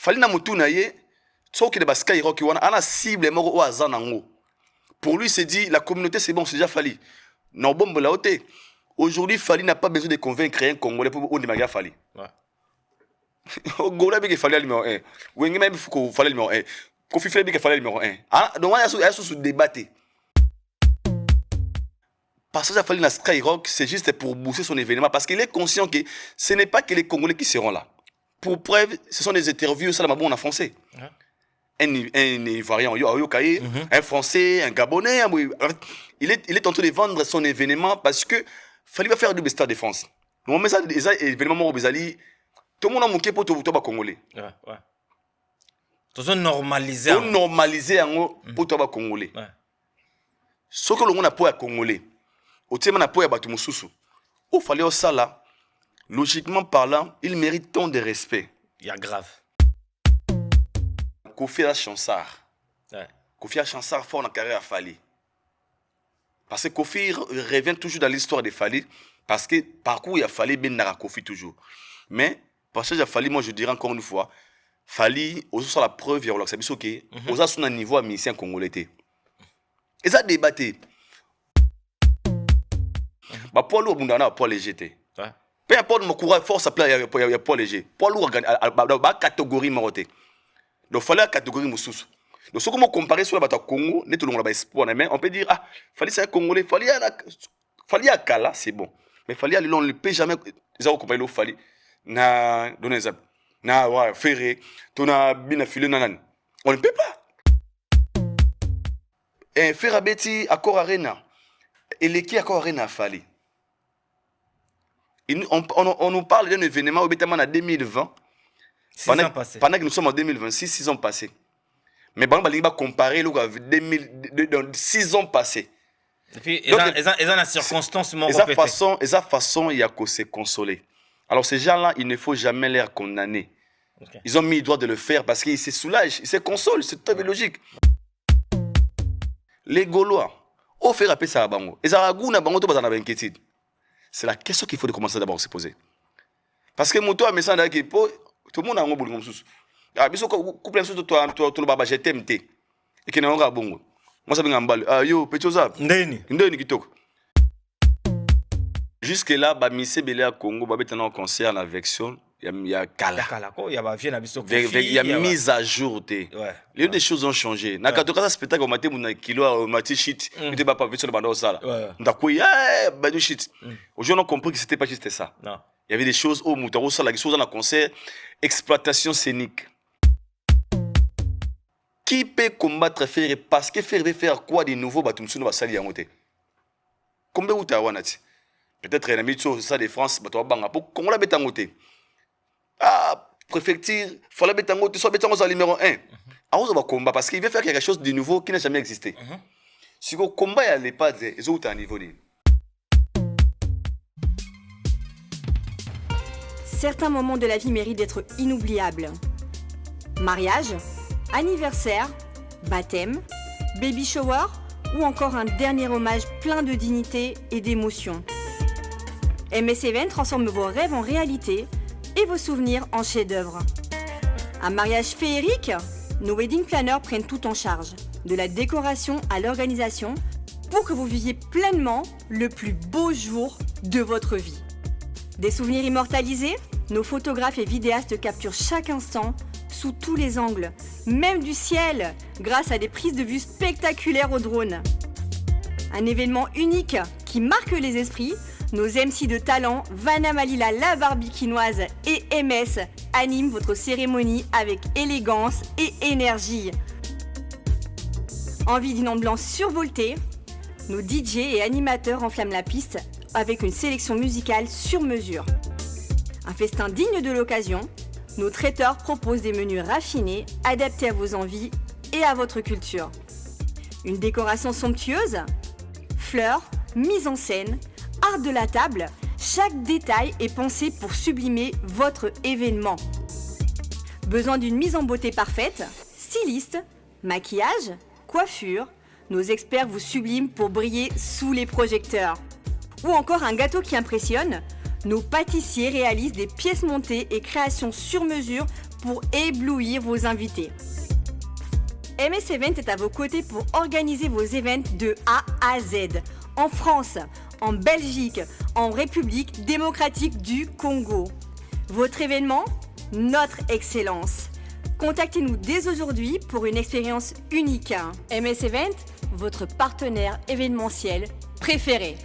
Fali na mutu na ye, tsoki de Skyrock wana ana cible moko o azanango. Pour lui, c'est dit la communauté c'est bon, c'est déjà Fali. Non bon la haute. Aujourd'hui, Fali n'a pas besoin de convaincre un Congolais pour on démarrer Fali. Ouais. Gola bi que Fali le numéro 1. Wengi même faut Fali le numéro 1. Kofi Fali bi que Fali le numéro 1. Ah, donc il y a sous débattre. Passage à Fali na Skyrock, c'est juste pour booster son événement parce qu'il est conscient que ce n'est pas que les Congolais qui seront là. Pour preuve, ce sont des interviews, ça, en français. Ouais. Un Ivoirien, un Français, un Gabonais. Il est en train de vendre son événement parce que Fali va faire du Stade de France. Donc, on met ça, des événements tout le monde a manqué pour tout le Congolais. Ouais, ouais. Tout ça normalisé. Pour normaliser pour tout le Congolais. Ce que le monde a pour les Congolais, au thème a pour les Batumoussou, il fallait ça là. Logiquement parlant, il mérite tant de respect. Il y a grave. Kofi Chansard. Ouais. Kofi Chansard fort dans la carrière à Fali. Parce que Kofi revient toujours dans l'histoire de Fali. Parce que parcours il a Fali bien dans Kofi toujours. Mais parce que Fali, moi je dirais encore une fois, Fali, aussi sur la preuve, il y a c'est sûr que aussi sur un niveau amicien congolais. Et ça débatté. Bah poids lourd, bundana poids léger. Peu importe mon courage, force appelé, il y a poids léger. Poids lourd, il y a catégorie maroté. Donc, il fallait la catégorie moussous. Donc, ce que je compare sur le Congo, on peut dire, ah, fallait c'est un Congolais, fallait à Kala, c'est bon. Mais fallait aller, on ne peut jamais, ils ont comparé l'eau, fallait, na, donner ça, na, ouais, ferré, ton a bien filé, nanan. On ne peut pas. Et faire abeti, accord arena. Et l'équipe accord arena, fallait. On nous parle d'un événement au Bétaman en 2020. Pendant que nous sommes en 2026, 6 ans passés. Mais on va comparer avec 6 ans passés. Et puis, ils ont la circonstance. Et sa façon, il y a qu'à se consoler. Alors, ces gens-là, il ne faut jamais les condamner. Okay. Ils ont mis le droit de le faire parce qu'ils se soulagent, ils se consolent, c'est tout à fait logique. Les Gaulois, au faire appeler ça à Bango. Et ça a goût, inquiétude. C'est la question qu'il faut commencer d'abord à se poser. Parce que mon toit, tout le monde a un bon sous. Ah, mais si couple un sous toi, le baba, je t'aime. Et qu'il n'y a pas de bon. Moi, ça vient en balle. Ah, yo, petit chose. Ndeni qui toque. Jusque-là, Mise Belé à Congo, Babé est en concert en Vexion. Il y a Kala. Il y a mise à jour. Les des choses ont changé. Dans le spectacle, on m'a dit kilo, on m'a dit shit. On n'était pas vu sur le bandeau ça. On a dit, bah, shit. Aujourd'hui, on a compris que c'était pas juste ça. Il y avait des choses, oh, Moutaro, ça, la chose dans le concert, exploitation scénique. Qui peut combattre Ferré? Parce que Ferré veut faire quoi de nouveau? Batumsouno va salir en côté. Combien vous t'avez dit? Peut-être un ami de ça de France, bah, toi, banga. Pour qu'on la mette en côté. Ah, préfecture, il fallait mettre en côté, soit mettre en côté numéro 1. Alors, on va combattre parce qu'il veut faire quelque chose de nouveau qui n'a jamais existé. Si le combat n'est pas de, ils ont un niveau de. Certains moments de la vie méritent d'être inoubliables. Mariage, anniversaire, baptême, baby shower ou encore un dernier hommage plein de dignité et d'émotion. MS Event transforme vos rêves en réalité et vos souvenirs en chefs-d'œuvre. Un mariage féerique? Nos wedding planners prennent tout en charge, de la décoration à l'organisation, pour que vous viviez pleinement le plus beau jour de votre vie. Des souvenirs immortalisés? Nos photographes et vidéastes capturent chaque instant, sous tous les angles, même du ciel, grâce à des prises de vue spectaculaires au drone. Un événement unique qui marque les esprits. Nos MC de talent, Vanna Malila la Barbikinoise et MS animent votre cérémonie avec élégance et énergie. Envie d'une ambiance survoltée? Nos DJ et animateurs enflamment la piste avec une sélection musicale sur mesure. Un festin digne de l'occasion, nos traiteurs proposent des menus raffinés, adaptés à vos envies et à votre culture. Une décoration somptueuse? Fleurs, mise en scène, art de la table, chaque détail est pensé pour sublimer votre événement. Besoin d'une mise en beauté parfaite? Styliste, maquillage, coiffure, nos experts vous subliment pour briller sous les projecteurs. Ou encore un gâteau qui impressionne? Nos pâtissiers réalisent des pièces montées et créations sur mesure pour éblouir vos invités. MS Event est à vos côtés pour organiser vos événements de A à Z. En France, en Belgique, en République démocratique du Congo. Votre événement, notre excellence. Contactez-nous dès aujourd'hui pour une expérience unique. MS Event, votre partenaire événementiel préféré.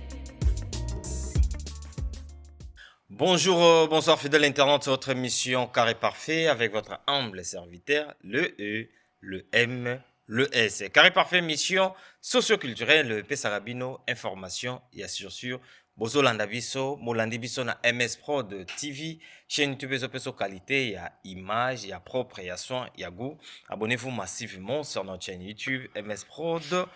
Bonjour, bonsoir fidèles internautes, c'est votre émission Carré Parfait avec votre humble serviteur, le E, le M, le S. Carré Parfait, mission socio-culturelle, le P. Sarabino, information et assure Bozo Landabiso, Molandibiso na MS Prod TV, chaîne YouTube Zopeso qualité, il y a image, il y a propre, il y a soin, il y a goût. Abonnez-vous massivement sur notre chaîne YouTube MS Prod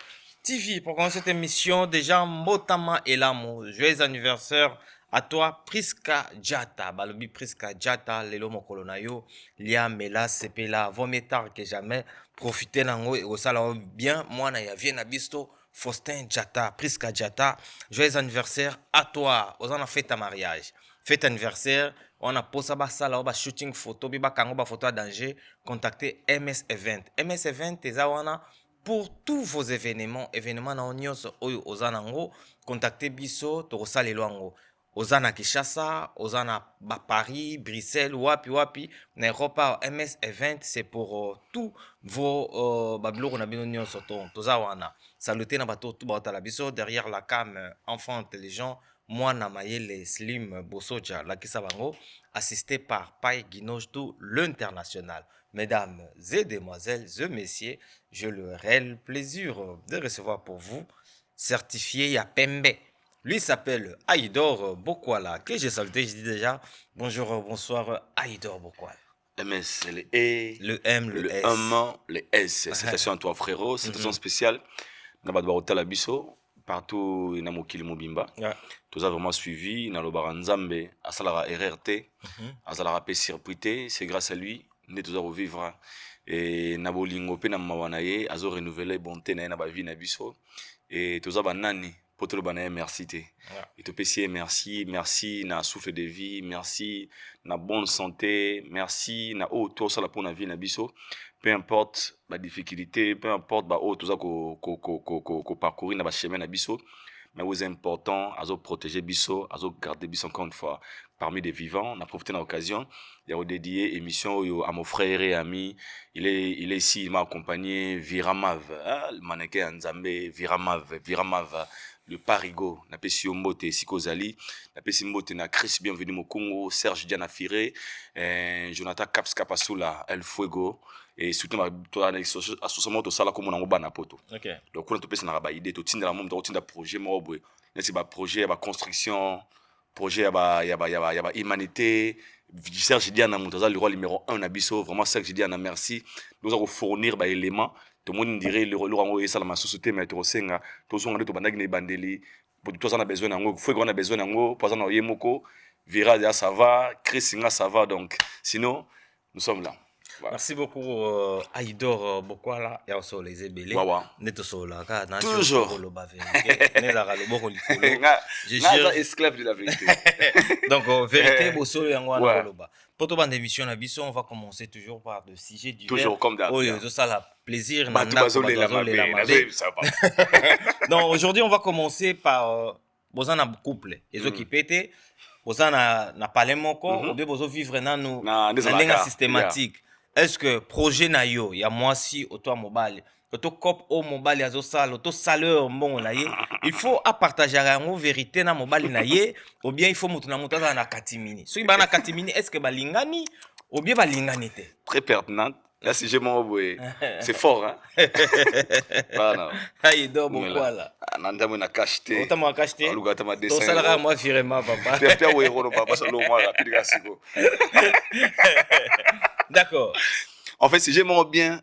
TV. Pour commencer cette émission, déjà, Motama Elamo, joyeux anniversaire à toi, Priska Djata, Balobi Priska Djata, Lelo Mokolonayo, Lia Mela Sepela, vaut mieux tard que jamais, profitez nango et au salon bien, moi na ya vienne bisto, Faustin Djata, Priska Djata, joyeux anniversaire à toi, on a fait ta mariage, fête anniversaire, on a posé ba sala, ba shooting photo, ba kango ba photo à danger, contactez MS Event. MS Event, wana pour tous vos événements na onyos oyo ozanango, contactez biso, torosa lelo ango. Ozana Kinshasa, Ozana Paris, Bruxelles, Wapi, Europa, MS Event, c'est pour tous vos babiloko na bino nyon soto. Tozawana. Saluté na bato tout batala biso derrière la cam, enfant intelligent, moi na mayele Slim Bosoja, la Kisabango, assisté par Pai Guinojtou, l'international. Mesdames et demoiselles et messieurs, j'ai le réel plaisir de recevoir pour vous, certifié à Pembe. Lui s'appelle Aïdor Bokwala, que j'ai saluté, je dis déjà bonjour, bonsoir, Aïdor Bokwala. MS, le E, le M, le S. Le M, le S. Citation à toi, frérot. Citation spéciale. Nabadwa Otala Biso, partout, Namokili Mobimba. Tous a vraiment suivi. Nalobara Nzambe, Asalara RRT, Asalara P. Sirprité. C'est grâce à lui, nous tous à revivre. Et Nabolingo Pe Namawanaye, Azo renouvelé bonté na Nabavi Nabiso. Et tous a Banani. Merci. Et te pécier, merci na souffle de vie, merci na bonne santé, merci na tout ça la pour la vie na biso. Peu importe la difficulté, peu importe tout ça ko parcourir na chemin na biso, mais c'est important à protéger biso, à garder biso encore une fois parmi des vivants. On a profité de l'occasion, il a dédié émission à mon frère et ami. Il est ici, il m'a accompagné Viramav, le mannequin Nzambe, Viramav. Le Parigo, na pesi Mbote Sikozali, na pesi Mbote na Chris bienvenue au Congo, Serge Diana Firé, Jonathan Caps Kapasula, El Fuego, et surtout association to sala comme on a na poto. OK. Donc on a pesi na ba idée to tinda la mom to tinda projet mo boy. C'est ba projet ba construction, projet ba humanité. Serge Diana Moutaza le roi numéro 1 na biso, vraiment Serge Diana merci. Nous allons fournir ba éléments. Tout le monde dirait le rango et ça la société mais to senga to so ngane to bandaki ne bandeli pour tout ça on a besoin nango faut qu'on a besoin nango pas na yemoko vira ya ça va Chrisinga ça va donc sinon nous sommes là. Voilà. Merci beaucoup Aïdor Bokwala ya so les ebele neto so la ka na toujours le bave ne la le boko likolo je suis esclave de la vérité. Donc vérité boso yango na loba. Pour toute bande émission na biso on va commencer toujours par de sujets divers. Toujours comme d'hab. Oh ça la plaisir na donc aujourd'hui on va commencer par bozana couple les qui pété bozana na parler moko ou bien bozo vivre na nous na lenga systématique. Est-ce que projet na yo ya moi si auto mobile auto cop au mobile ya zo sala auto saleur bon na ye il faut à partager en vérité na mobile na ye ou bien il faut mutu na mutu na katimini so ba na katimini est-ce que balingani ou bien balingani te très pertinent. Là, si j'ai mon boy, c'est fort, hein? Voilà. Aïdor Bokwala. Nanda m'a cacheté. On t'a cacheté. On l'a t'a dessin. Ton salaire moi virement papa. Pierre ou héros papa ça le moi rapide gassigo. D'accord. En fait, si j'ai mon bien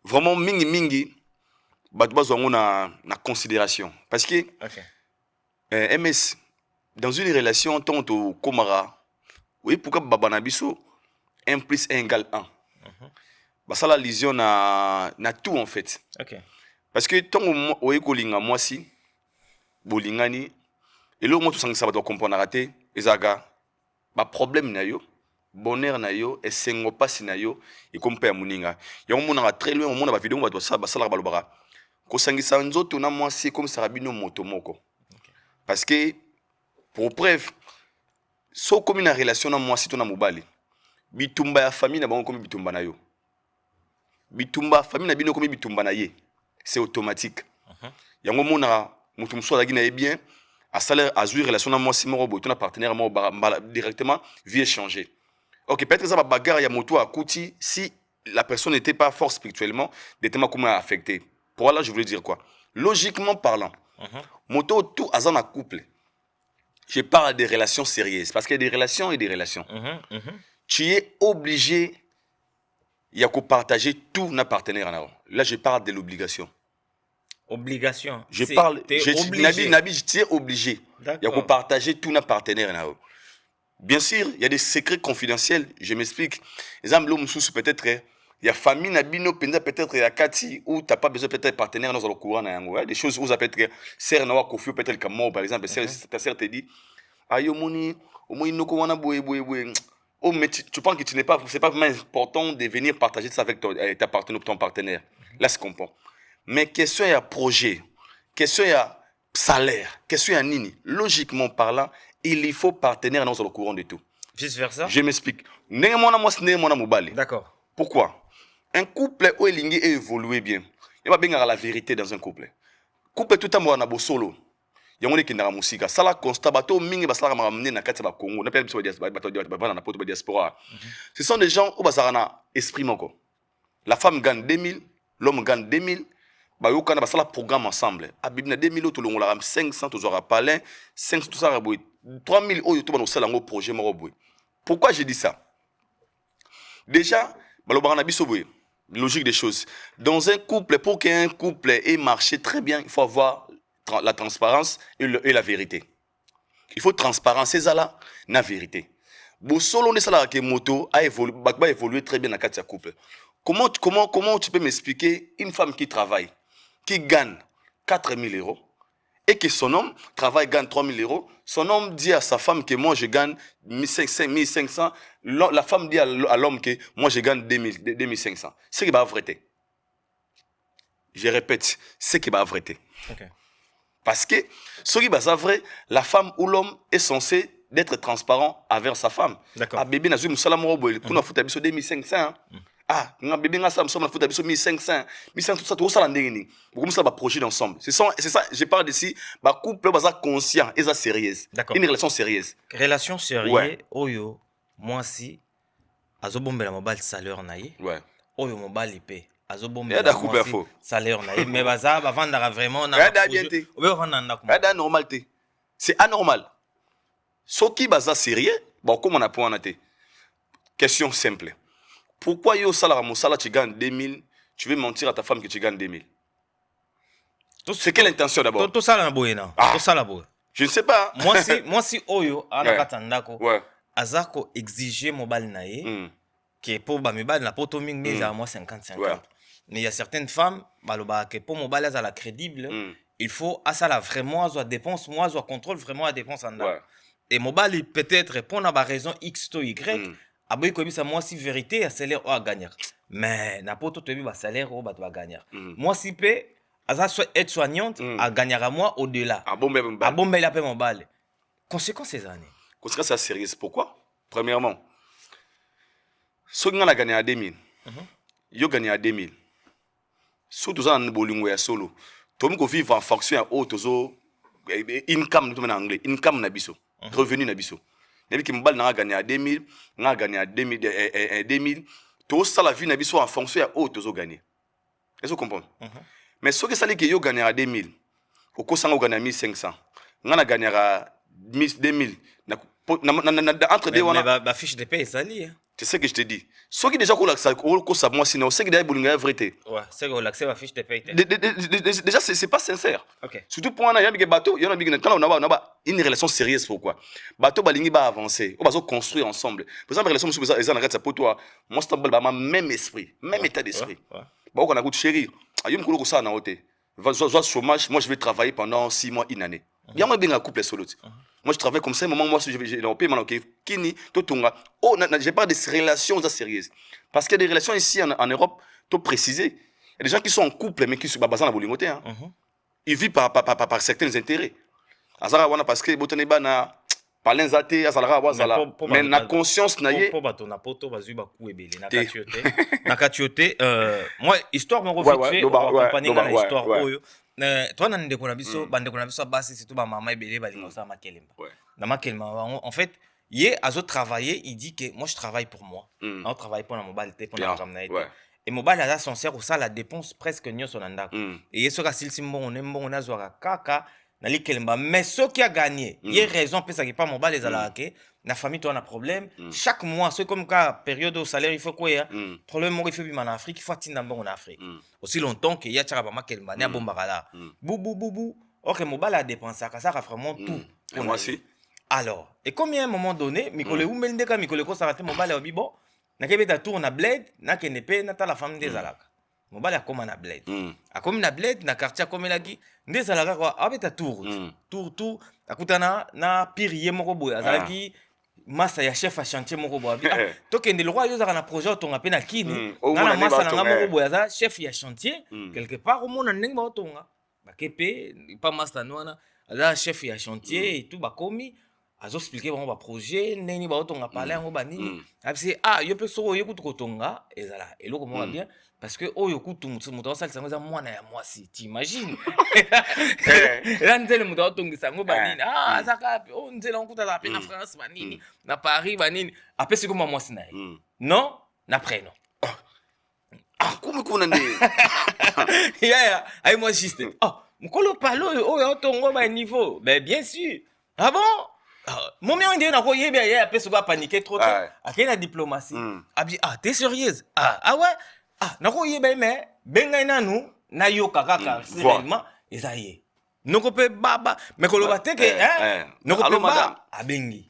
vraiment mingi batbazo na considération parce que MS dans une relation tant au komara oui pourquoi baba na biso 1 plus 1 égale 1. Bah ça la lision na tout en fait. OK. Parce que tant au kolinga moi si bolingani Et là, moi, tout ça, ça va comprendre raté. Et ça, bah, problème na yo, bonheur na yo, et sengo passe na yo, et comme père Mouninga. Il y a un monde très loin, au monde, vidéo, on va ça, bah, ça, la balobara. Ko sangisa nzoto na moi, c'est comme ça, rabino motomoko. Parce que, pour preuve, so comme une relation na moi, si tu na mobali, bitumba ya famille na bango comme bitumba na yo. Bitumba, famille na bino comme bitumba na ye. C'est automatique. Yango mona, mutumso la gina est bien. À salaire, à jouer relation avec moi, si mon ton partenaire, moi, directement, vie échanger. Ok, peut-être que ça va bagarre, il y a moto à Kouti, si la personne n'était pas fort spirituellement, d'étement comment affecté. Pour là, je voulais dire quoi? Logiquement parlant, moto tout à un couple. Je parle des relations sérieuses, parce qu'il y a des relations et des relations. Tu es obligé, il y a qu'à partager tout notre partenaire. Là, je parle de l'obligation. Obligation. Je parle. Obligé. Nabi, je suis obligé. Il y a qu'à partager tout nos partenaires. Bien sûr, il y a des secrets confidentiels. Je m'explique. Exemple, peut-être, il y a famille, peut-être, il y a Kati, où tu n'as pas besoin peut-être de partenaire dans le courant. Des choses où ça peut être, serre, peut-être comme moi, par exemple, ta sœur te dit, ayo moni, au moins, nous, comment on oh, mais tu penses que c'est pas vraiment important de venir partager ça avec ton partenaire. Là, c'est comprends. Mais question y a projet, question y a salaire, question y a nini. Logiquement parlant, il faut partenaire dans le courant de tout. Vice versa. Je m'explique. D'accord. Pourquoi? Un couple où il a évolué bien. Il y a bien la vérité dans un couple. Couple tout le temps on a beau solo. Il y a qui n'a musique. Ça la constat bateau mingi basala ramener na kati ba Congo. On appelle ça diaspora. Ce sont des gens où basara esprit moko. La femme gagne 2000, l'homme gagne 2000. Bah yo kana basala programme ensemble. Abibna 2000 to longola 500 to zora palin, 500 to ça boy. 3000 oyo to ba no sala ngo projet moko boy. Pourquoi je dis ça? Déjà, balobana biso boy. Logique des choses. Dans un couple, pour qu'un couple ait marché très bien, il faut avoir la transparence et la vérité. Il faut transparence, c'est ça là, la vérité. Bon, solo ne sala que moto a évolué très bien dans le couple. Comment tu peux m'expliquer une femme qui travaille, qui gagne 4 000 euros et que son homme travaille, gagne 3 000 euros. Son homme dit à sa femme que moi je gagne 1 500. La femme dit à l'homme que moi je gagne 2 500. C'est qui va vrai. Je répète, c'est qui va vrai. Okay. Parce que ce qui est vrai, la femme ou l'homme est censé d'être transparent avec sa femme. D'accord. Ah bébé n'a pas pour nous foutre 2500. Ah, bébé n'a pas foutre 1500. 1500 tout ça tout ça l'année. Comme ça va projet ensemble. C'est ça, je parle d'ici, bah couple basa conscient et ça sérieuse. D'accord. Une relation sérieuse. Relation sérieuse, ouais. Oyo, moi si azobombela mobile salaire naïe. Ouais. Oyo mobile ipé. Azobombela moi si salaire naïe. Mais baza va vendre vraiment na. Normalité. C'est anormal. Ce qui est sérieux, bon, comme on a point noté. Question simple. Pourquoi yo salaire mosala tu gagnes 2000, tu veux mentir à ta femme que tu gagnes 2000? C'est quelle intention d'abord? Tout ça la boyena. Tout ça la boy. Je ne sais pas. Moi si oyo ana katandako. Ouais. Azako exiger mobile naïe. Que pour ba mobile na poto ming mais à moi 50-50. Ouais. Mais il y a certaines femmes, baloba que pour mobile à la crédible, il faut à ça la vraiment soit dépense, moi soit contrôle vraiment la dépense en ouais. Et mobile peut-être répondre à ma raison X to Y. Aboy comme ça moi si vérité à salaire à gagner. Mais n'a pas tout vu ba salaire au ba gagner. Moi si peut à ça être soignante à gagner à moi au-delà. Ah bon mais la paix mobile. Conséquence ces années. Conséquence c'est sérieuse. Pourquoi? Premièrement, ceux qui ont gagné à 2000. Yo gagné à 2000. Surtout ça en bolingo ya solo. Tout le monde vit en fonction à haute income en anglais, income na biso, revenu na biso. Nebi ki mbal na gagné à 2000, na gagné à 2000, tout ça la vie na biso en fonction à haute gagné. Est-ce que vous comprenez? Mais ce que ça dit que yo gagné à 2000, au cours ça on gagné à 1500. Na gagné à 2000 entre deux wana ba fiche de paie ça li. C'est ce que je te dis. Ce qui déjà qu'on ça moi sinon c'est que d'ailleurs boulinga vérité. Ouais, c'est que l'accès à fiche de paie. Déjà c'est pas sincère. OK. Surtout pour un y a bateau, il y a quand on a une relation sérieuse pourquoi? Bateau balingi va avancer, on va construire ensemble. Par exemple relation sur ça arrête ça pour toi. Moi c'est pas même esprit, même état d'esprit. Bah on a goût chéri. Ayum kolo ça na hoté. Soit chômage, moi je vais travailler pendant 6 mois, une année. Bien moi bien un couple solo. Moi je travaille comme ça, un moment moi je vais leur payer maintenant kini totunga. Oh, j'ai pas de relations sérieuses. Parce qu'il y a des relations ici en Europe, tu préciser. Il y a des gens qui sont en couple mais qui sont basés dans la bolingoté hein. Ils vivent par certains intérêts. Azara wana parce que botoneba na palenzate azalaka wazala mais na conscience na ye pour bato na poto bazui ba ku ebele na katiote moi histoire mon refait accompagner na histoire oyo toi na ndeko na biso bandeko na biso basi c'est tout ba mama ebele ba linga sa makelemba na makelemba en fait il azo travailler il dit que moi je travaille pour moi on travaille pour la mobilité pour la ramna et mobile a sincère ou ça la dépense presque nyonso na ndako et yeso ka silsi mbongo na zwaka kaka Nali kelemba mais ce qui a gagné il y a raison parce que pas mobile les alaka la famille toi a problème chaque mois c'est comme cas période au salaire il faut quoi problème mo il fait en Afrique il faut tinda mbongo en Afrique aussi longtemps que ya tchaka ba makelemba na bomba kala bou OK mobile a dépensé ça vraiment tout pour moi aussi alors et combien à un moment donné mikole umelde ka mikole ko sarate mobile obi bon na kebeta tour na bled na kenepe na ta la famille des alaka mobile a comme na bled a comme na bled na quartier comme laki nde salaka kwa abeta tour akutana na pirier moko boya azalaki massa ya chef à chantier moko boya to kende le roi yo zaka na projet to ngape na kini na massa na moko boya za chef ya chantier quelque part au monde ndenge ba otonga ba kepe pas massa nwana za chef ya chantier et tout ba komi azo expliquer ba projet neni ba otonga parler ngo ba nini abisi yo pe so yo kutu kotonga ezala eloko mo bien parce que oyo kutu muto sala sango za mwana ya mwasi t'imagines là nzele muto otongisa ngo ba nini azaka nzele onkuta za pe na France ba nini na Paris ba nini apesi ko mwasi na non na prénom comment qu'on en est ay moi juste mukolo palo oyo otongo ba niveau ben bien sûr ah bon Momi on dit na ko yebe ya apesi ko paniquer trop akena la diplomatie abi t'es sérieuse ouais na ko yebe mais benga nanu na yoka kaka seulement ezaye noko pe baba mais ko loba te ke noko pe ba abengi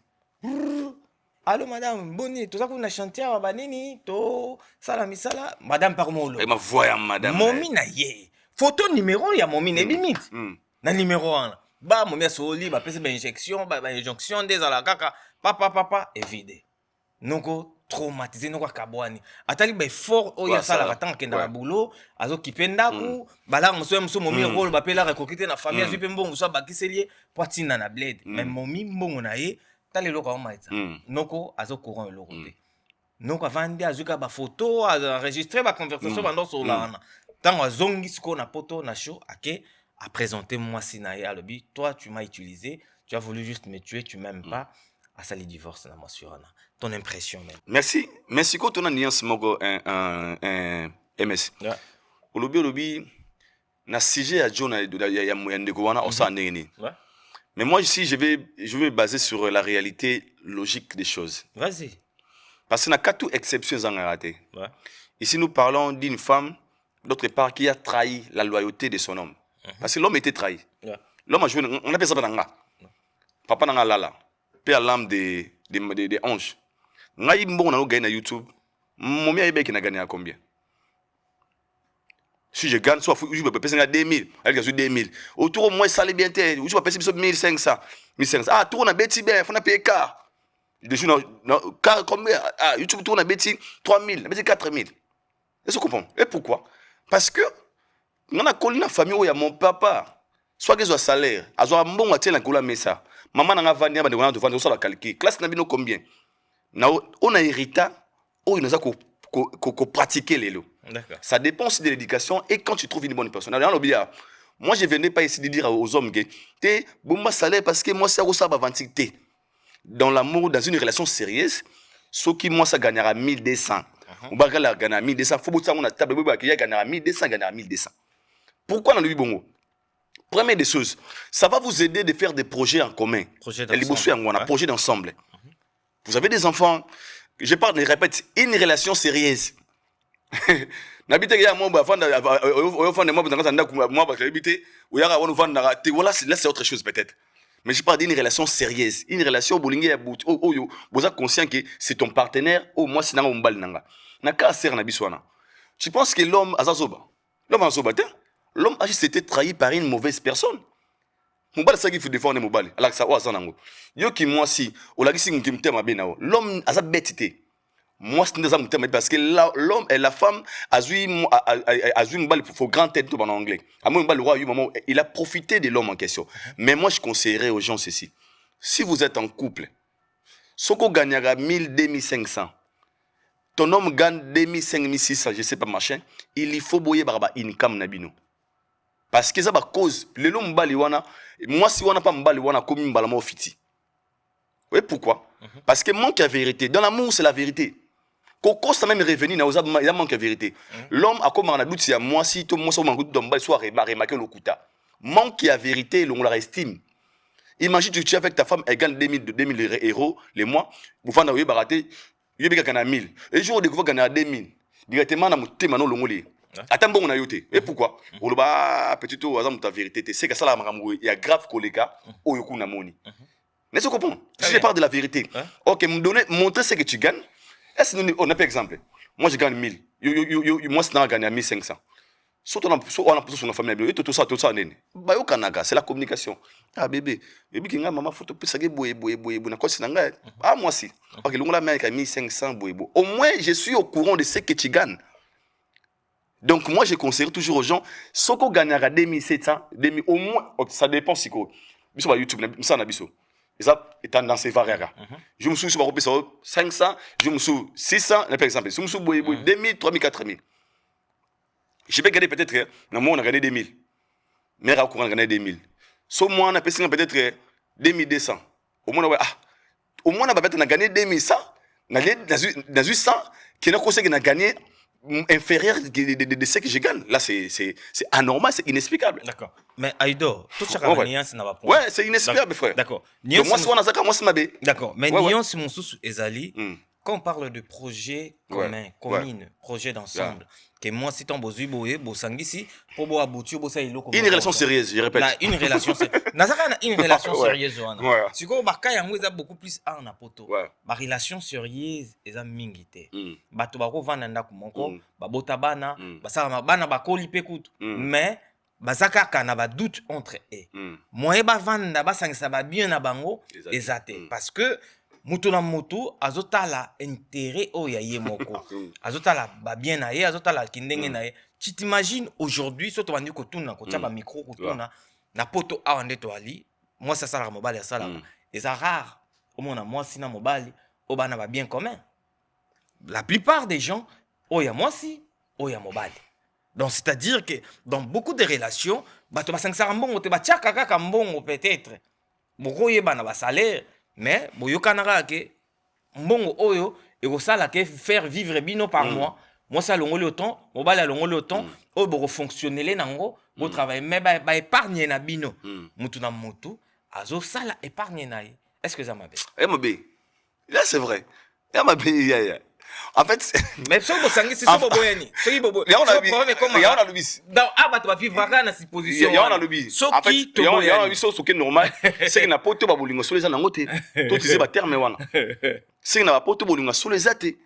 allo madame boni to za ko na chantier ba nini to sala misala madame par molo ma voix madame momi na ye photo numéro ya momi ne limite na numéro 1 ba momi soli ba pese ba injection des ala kaka papa et vide noko traumatisé noko kabwani atali ba fort oya sala katanga kenda ba boulot azo kipenda ku bala moso momi rôle ba pela recruter na famille azu pe mbongo so ba kiselier poitina na bled mais momi mbongo na ye tali loko maitsa noko azo courant eloko te noko avandi azuka ba photo enregistrer ba conversation pendant sur la tango azongi siko na poto na show ake à présenter moi Sinaï à lobby toi tu m'as utilisé tu as voulu juste me tuer tu m'aimes pas à ça les divorces na masurana ton impression même merci quand on a nuance moko un MS au lobby na sujet à John ya ndeko wana on s'en est mais moi ici je vais baser sur la réalité logique des choses vas-y parce que na quatre exceptions en raté ici nous parlons d'une femme d'autre part qui a trahi la loyauté de son homme. Parce que l'homme était trahi. L'homme a joué, on appelle ça papa nanga lala. Père l'âme des anges. Ngai mbongo na gagné na YouTube. Mon mien ebe qui n'a gagné à combien? Si je gagne, soit je peux payer 2000, elle gagne 2000. Autour au moins ça les bien tête, je peux payer 1500, 1500. Ah, tout on a bêti bien, faut na payer car. Dessus car combien YouTube tout on a bêti 3000, bêti 4000. Est-ce que vous comprenez? Et pourquoi? Parce que on a connu la famille où il y a mon papa, soit qu'il soit salaire, à soit bon à tiens la couleur mais ça. Maman n'a pas venu à vendre sur la calquer. Classe n'a bien combien? On a hérité, où il nous a pratiquer les lots. Ça dépend aussi de l'éducation et quand tu trouves une bonne personne. Alors moi je venais pas ici de dire aux hommes que t'es bon salaire parce que moi ça va vendre dans l'amour dans une relation sérieuse, ce qui moi ça gagnera 1200. On va gagner 1200. Faut que on a table qui gagnera 1200, gagnera 1200. Pourquoi dans le bongo? Première des choses, ça va vous aider de faire des projets en commun. Projet d'ensemble. Vous avez des enfants, je parle, je répète, une relation sérieuse. N'habitez pas moi, voilà, là c'est autre chose peut-être. Mais je parle d'une relation sérieuse, une relation où vous êtes conscient que c'est ton partenaire ou moi c'est un bal nanga. Tu penses que l'homme a zazoba? L'homme a zazoba, L'homme a juste été trahi par une mauvaise personne. Mobile c'est ça qu'il faut défendre mobile. Alors que ça oza nango. Yo qui moi si, o la gisi ngim tema benao. L'homme a sa bêtité. Moi c'est ça m'tema parce que l'homme et la femme a joué mobile pour grand tête tout en anglais. À moi mobile le roi il a profité de l'homme en question. Mais moi je conseillerais aux gens ceci. Si vous êtes en couple, Soko gagnera 1000, 2500. Ton homme gagne 2500, 1600, je sais pas machin. Il faut boyer barba income nabino. Parce que ça va cause. Le long mbali wana, moi si wana pas mbali wana comme mbala mo fiti. Oui pourquoi? Parce que manque la vérité. Dans l'amour c'est la vérité. Coco ça même revenu na oza il manque la vérité. L'homme a comme on a doute si moi si tout moi so mangout domba soit remarqué le kuta. Manque la vérité, l'on la estime. Imagine tu es avec ta femme, elle gagne 2000 euros les mois. Vous faites un baraté, il y a 1000. Et le jour où vous gagnez 2000, directement dans mon thème, non l'ongolais. Attends bon on a yoté. Et pourquoi? On le bat petit tout hasard ta vérité. C'est que ça la maramou. Il y a grave collèga au yoku na moni. N'est-ce que comprends? Si je parle de la vérité. Ok, me donner, montrer ce que tu gagnes. Est-ce que on a pas exemple? Moi je gagne 1000. Moi c'est dans gagner 1500. Surtout on a sur la famille et tout ça nene. Ba yo kanaka, c'est la communication. Ah bébé qui nga maman photo pesa ge boye na quoi c'est nga. Ah moi si. OK, l'on la met avec 1500 boye. Au moins je suis au courant de ce que tu gagnes. Donc moi je conseille toujours aux gens ce qu'on gagnera 2700, au moins ça dépend si quoi. Biso ba YouTube ça na biso. Et ça étant dans ces variables. Je me suis sur 500, je me suis 600, par exemple, je me suis boye 2000, 3000, 4000. Je peux gagner peut-être, on a gagné 2000. Mais on a gagné 2000. Sauf moi, on a peut-être 2200. Au moins, on a peut-être gagné 2100. Dans 800, qui n'a pas gagné inférieur de ce que je gagne. Là, c'est anormal, c'est inexplicable. D'accord. Mais Aïdo, tout ça, c'est n'a pas point. Ouais, c'est inexplicable, frère. D'accord. Moi, c'est ma bé. D'accord. Mais Nyon, c'est mon sous Ezali. Quand on parle de projet commun, commune, projet d'ensemble, que moi, si tu as besoin de pour boire bouture, une relation sérieuse, je répète. Une relation sérieuse. Une relation sérieuse. Si vous avez beaucoup plus à un poto. Ma relation sérieuse, est un mingité. Bato bako vananda kumoko, babota bana, basala bana bakoli pekut. Mais bazaka kana ba doute entre eux. Moi ba vanda basangisa ba bien na bango ezate parce que Mutuna mutu azotala intérêt o ya ye moko. Azotala ba bien na ye, azotala kindenge na ye. Tu t'imagines aujourd'hui soto bandi ko tuna ko taba micro ko tuna na poto awande to ali. Moi ça sala mobile ya sala. Et ça rare. Au moins moi si na mobile o bana ba bien commun. La plupart des gens o ya moi si o ya mobile. Donc c'est-à-dire que dans beaucoup de relations, bato basangisa mbongo te ba tiaka kaka mbongo peut-être. Boko yeba na ba salaire. Mais boyokanaka ke mbongo oyo ekosala ke faire vivre bino par mois. Moi ça longoli autant, mobile a longoli autant, o boko fonctionner nango, bo travailler mais ba épargne na bino. Mutu na mutu, azo sala épargne na ye. Est-ce que ça m'a bien? Eh mobé. Là c'est vrai. Là m'a bien. En fait, mais so bosangi c'est so boboyani. So bobo. Il y a le bis. Dans abato ba vivre na si position. Il y a le bis. En fait, il y a le so qui normal, c'est que na poto ba bolingo so les ana ngote. To tise ba terme wana. C'est que na ba poto bolingo so les ate.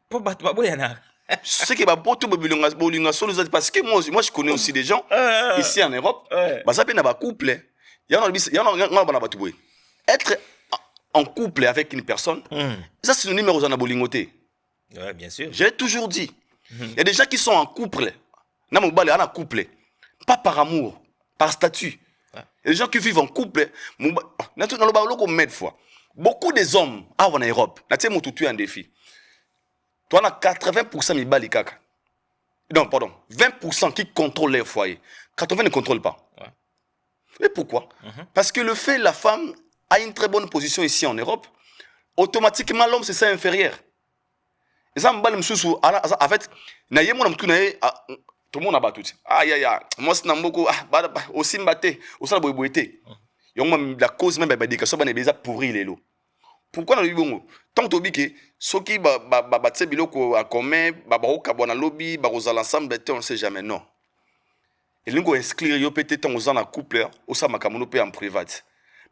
Po bato ba boyana. C'est que ba poto bolingo so les ate parce que moi je connais aussi des gens ici en Europe, ba ça pe na ba couple. Il y a le bis, il y a na ba bato boy. Être en couple avec une personne, ça c'est le numéro za na bolingoté. Ouais, bien sûr. J'ai toujours dit, il y a des gens qui sont en couple, en couple, pas par amour, par statut. Il y a des gens qui vivent en couple, beaucoup des hommes en Europe, tu as un défi. Tu as 80% de bali kaka. Non, pardon, 20% qui contrôlent leur foyer. 80% ne contrôlent pas. Et pourquoi? Parce que le fait la femme a une très bonne position ici en Europe, automatiquement l'homme c'est ça inférieur. Et ça me sous en fait na yemo na mtu na tout le monde a battu. Aïe aïe aïe, moi c'est n'amboko aussi mbaté, au sala boyboité. Yong la cause même ba décation ba déjà pourri les lots. Pourquoi na libongo? Tant to bike soki ba tse biloko en commun, ba ka bona lobby, ba kozala ensemble, on sait jamais non. Et lingo inscrire yo peut-être on en couple, au sa makamono pe en privat.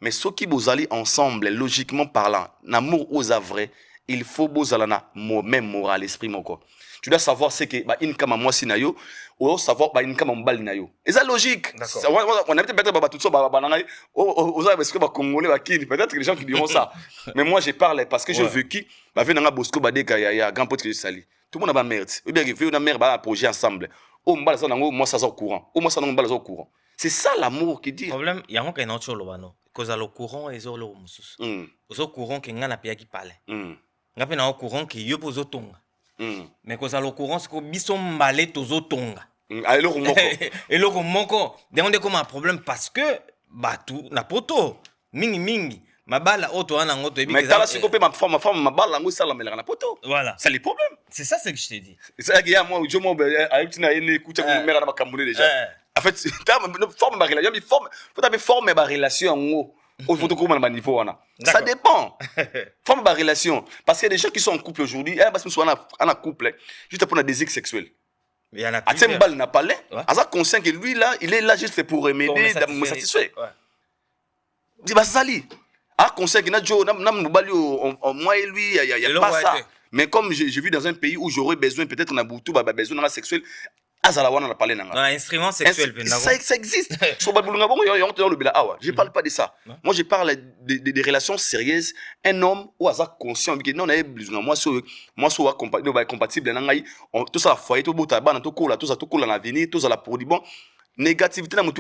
Mais soki bozali ensemble logiquement parlant, l'amour aux vrai il faut bozalana même moral esprit moko. Tu dois savoir c'est que ba inkama moi sinayo ou savoir ba inkama mbali nayo. Et ça logique. On a peut-être ba tout ça ba nanga aux parce que ba congolais ba kini peut-être que les gens qui diront ça. Mais moi je parle parce que j'ai vécu ba venanga Bosco ba deka ya grand pote que je salue. Tout le monde a ba merde. Ou bien que na mère ba projet ensemble. Oh mbala ça nango moi ça au courant. Oh moi ça nango mbala au courant. C'est ça l'amour qui dit. Le problème, il y a un autre chose là-bas. Cause le courant et le musus. Au courant qui ngana pia qui parle. Ngape na au courant qui yo pozo tonga. Mais cause le courant c'est que biso mbalé tozo tonga. Et le moko. Et le moko. Demande comme un problème parce que batu na poto mingi ma balle auto ana ngoto ebi. Mais t'as la sikopé ma femme ma balle ngo ça la melera na poto. Voilà. C'est le problème. C'est ça ce que je t'ai dit. C'est ça qu'il y a moi je m'en avec tina ene écoute mère na makamune déjà. En fait, forme ma relation, faut taper forme ma relation en haut. Au faut comment ma niveau on a. Ça dépend. Forme ma relation parce qu'il y a des gens qui sont en couple aujourd'hui, parce que soit en couple juste pour un désir sexuel. Mais il y en a plus. Atem bal n'a pas l'air. Asa conscient que lui là, il est là juste pour m'aider, me satisfaire. Dis bah ça li. Ah conscient que na jo na mbali moi et lui, il y a pas ça. Mais comme je vis dans un pays où j'aurais besoin peut-être na boutou ba besoin na sexuel. Un instrument sexuel. Ça existe. Je ne parle pas de ça. Moi, je parle des relations sérieuses. Un homme ou un conscient. Moi, je suis compatible. Tout ça, foyer, tout ça, tout ça, tout l'avenir, tout ça, la produit. Bon, négativité, non,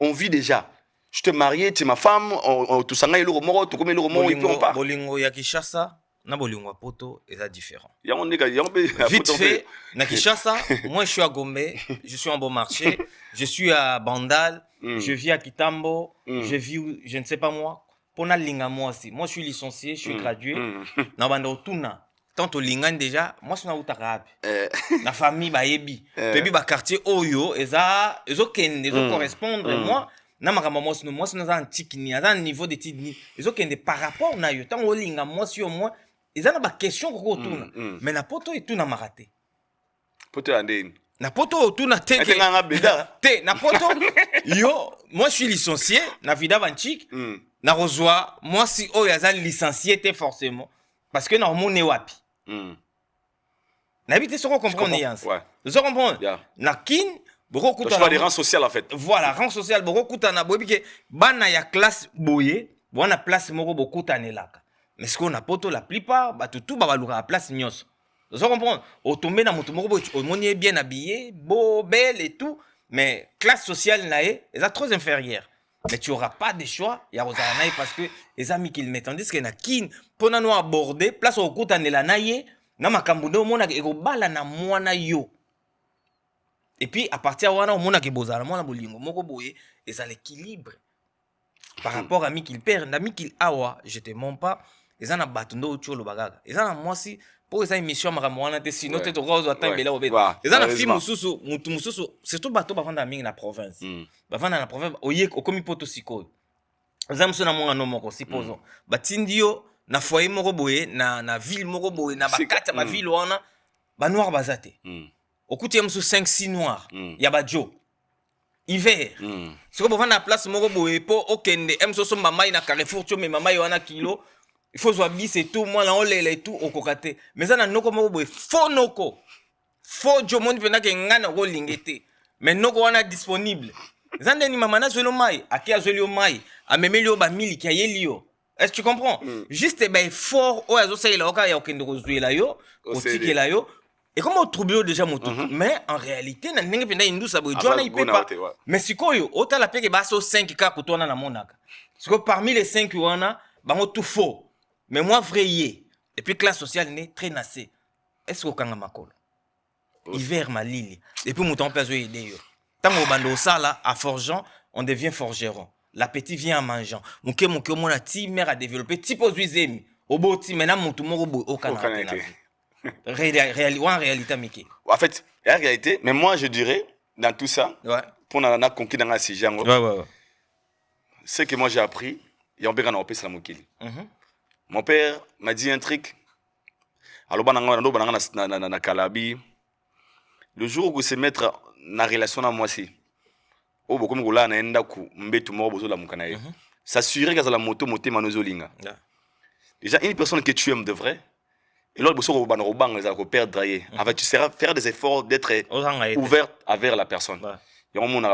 on vit déjà. Je te marié, tu es ma femme, tout ça, Bolingo ya Kinshasa. Na bolingo poto est différent. Vite fait, na Kinshasa, moi je suis à Gombe, je suis en Bon Marché, je suis à Bandal, je vis à Kitambo, je vis, je ne sais pas moi, pour na linga moi aussi. Moi je suis licencié, je suis gradué. Na banda otuna, tant au lingan déjà, moi je suis na utarabe. Na famille ba yebi, bebi ba quartier Oyo, ezo kende, ezo correspondre moi. Na makambo moi c'est na antique ni, à un niveau de tidni, ezo kende par rapport na yo, tant au linga moi sur moi. Ils ont des questions qu'on tourne. Mais na poto et tout na maraté. Poto andine. Na poto tout na te. Te na poto. Yo, moi je suis licencié na vida vanchik. Na rejoa, moi si oh yaza licencié te forcément parce que na mon wapi. Na vite ce qu'on comprend niance. Ouais. Vous comprenez? Na kin beaucoup de des rangs sociaux en fait. Voilà, rang social beaucoup na bobi que bana ya classe boye, bona place moko beaucoup tanelaka. Mais ce qu'on a poto la plupart bah tout va valoir la place nyos. Vous comprenez? Au tomber dans mon tombeau, on est bien habillé, beau, belle et tout, mais classe sociale nae, elle est trop inférieure. Mais tu auras pas de choix, il y a nae parce que les amis qui le mettent en disque na kin pour nous aborder place au coup la nae, na makambudo mona eko bala na mwana yo. Et puis à partir de là, mona ke bozala mona bolingo moko boye, et ça l'équilibre. Par rapport à mi qu'il perd, na mi qu'il awa, je te mens pas. Ils ont un bâton d'eau au bagaga. Ils ont un moi si pour les émissions maramouana te sinon te rose à temps bela obé. Ils ont un film mususu c'est tout bateau bavanda na mingi na province. Bavanda na province oye okomi poto siko. Ils ont mso na monga no moko supposons. Batindio na foyer moko boye na ville moko boye na bakata ba ville wana ba noir bazate. Okuti mso 5 6 noirs. Ya ba jo. Hiver. Ce que vous la place moko boye po okende mso so mama na Carrefour tu mais mama wana kilo. Il faut soit bis et tout, moi là on les tout au kokate. Mais ça n'a noko moko boy faux noko. Faux jo monde pena ke ngana ko lingete. Mais noko wana disponible. Zande ni mama na zelo mai, akia zelo mai, a memelio ba mili ki ayelio. Est-ce que tu comprends? Juste ben fort o azo say la oka ya okende ko zuela yo, o tike la yo. Et comment trouble déjà mon truc? Mais en réalité na ndenge pena indu sa boy jona ipe pas. Mais sikoyo ota la peke ba so 5 ka kutona na monaka. Siko parmi les 5 wana bango tout faux. Mais moi, vrai, et puis classe sociale n'est très nassée. Est-ce qu'on a ma colle? Hiver, ma lili. Et puis, mon temps, peut aider. Tant qu'on bande ça, là, à forgeant, on devient forgeron. L'appétit vient en mangeant. Mon a ti mère à développer, type aux huisémi. Au beau ti, maintenant, mon tout monde au Canada. En réalité, Mickey. En fait, en réalité, mais moi, je dirais, dans tout ça, pour nous conquis dans la sujet, ce que moi j'ai appris, il y a un peu de mokili. Mon père m'a dit un truc. Alors, na Kalabi. Le jour où vous se mettre en relation avec moi, si. Oh, beaucoup de gens na enda ku mbetu mo bozo la mukana ye. S'assurer que la moto moté manozolinga. Déjà, une personne que tu aimes de vrai, et l'autre personne qui perdre, tu seras faire des efforts d'être ouvert envers la personne. Il y a un monde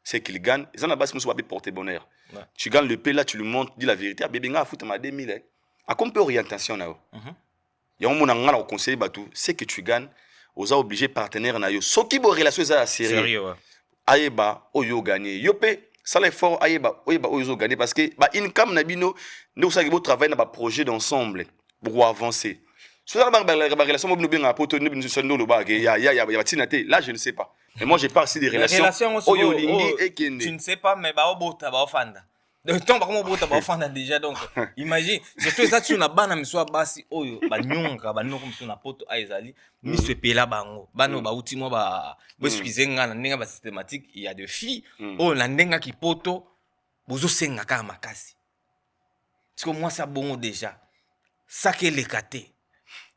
c'est qu'il gagne, ils ont la base pour porter bonheur. Tu gagnes le paix là, tu lui montres, dis la vérité, bébé, nga foutre ma 2000. À quoi peut orientation là? Il y a un monde qui conseille c'est que tu gagnes, aux obligés partenaires na yo. Ce qui est relation à sérieux. Aïeba, oyo gagné. Yopé, ça l'effort, aïeba, oyo gagné parce que bah income na bino, nous ça qui travailler dans un projet d'ensemble pour avancer. Si la relation mobile bien poto nous nous le bag il y a tinate là je ne sais pas. Mais moi j'ai pas aussi des relations oyo lingi et kende. Tu ne sais pas mais ba obota ba ofanda. De temps par obota ba ofanda déjà donc imagine surtout ça tu na bana miswa basi oyo ba nyonga ba noko miswa na poto aizali miswe pela bango bano ba uti mo ba besukizenga na ndenga ba systématique il y a de filles oh na ndenga ki poto bozo senga ka makasi. Parce que moi ça bongo déjà ça que les katé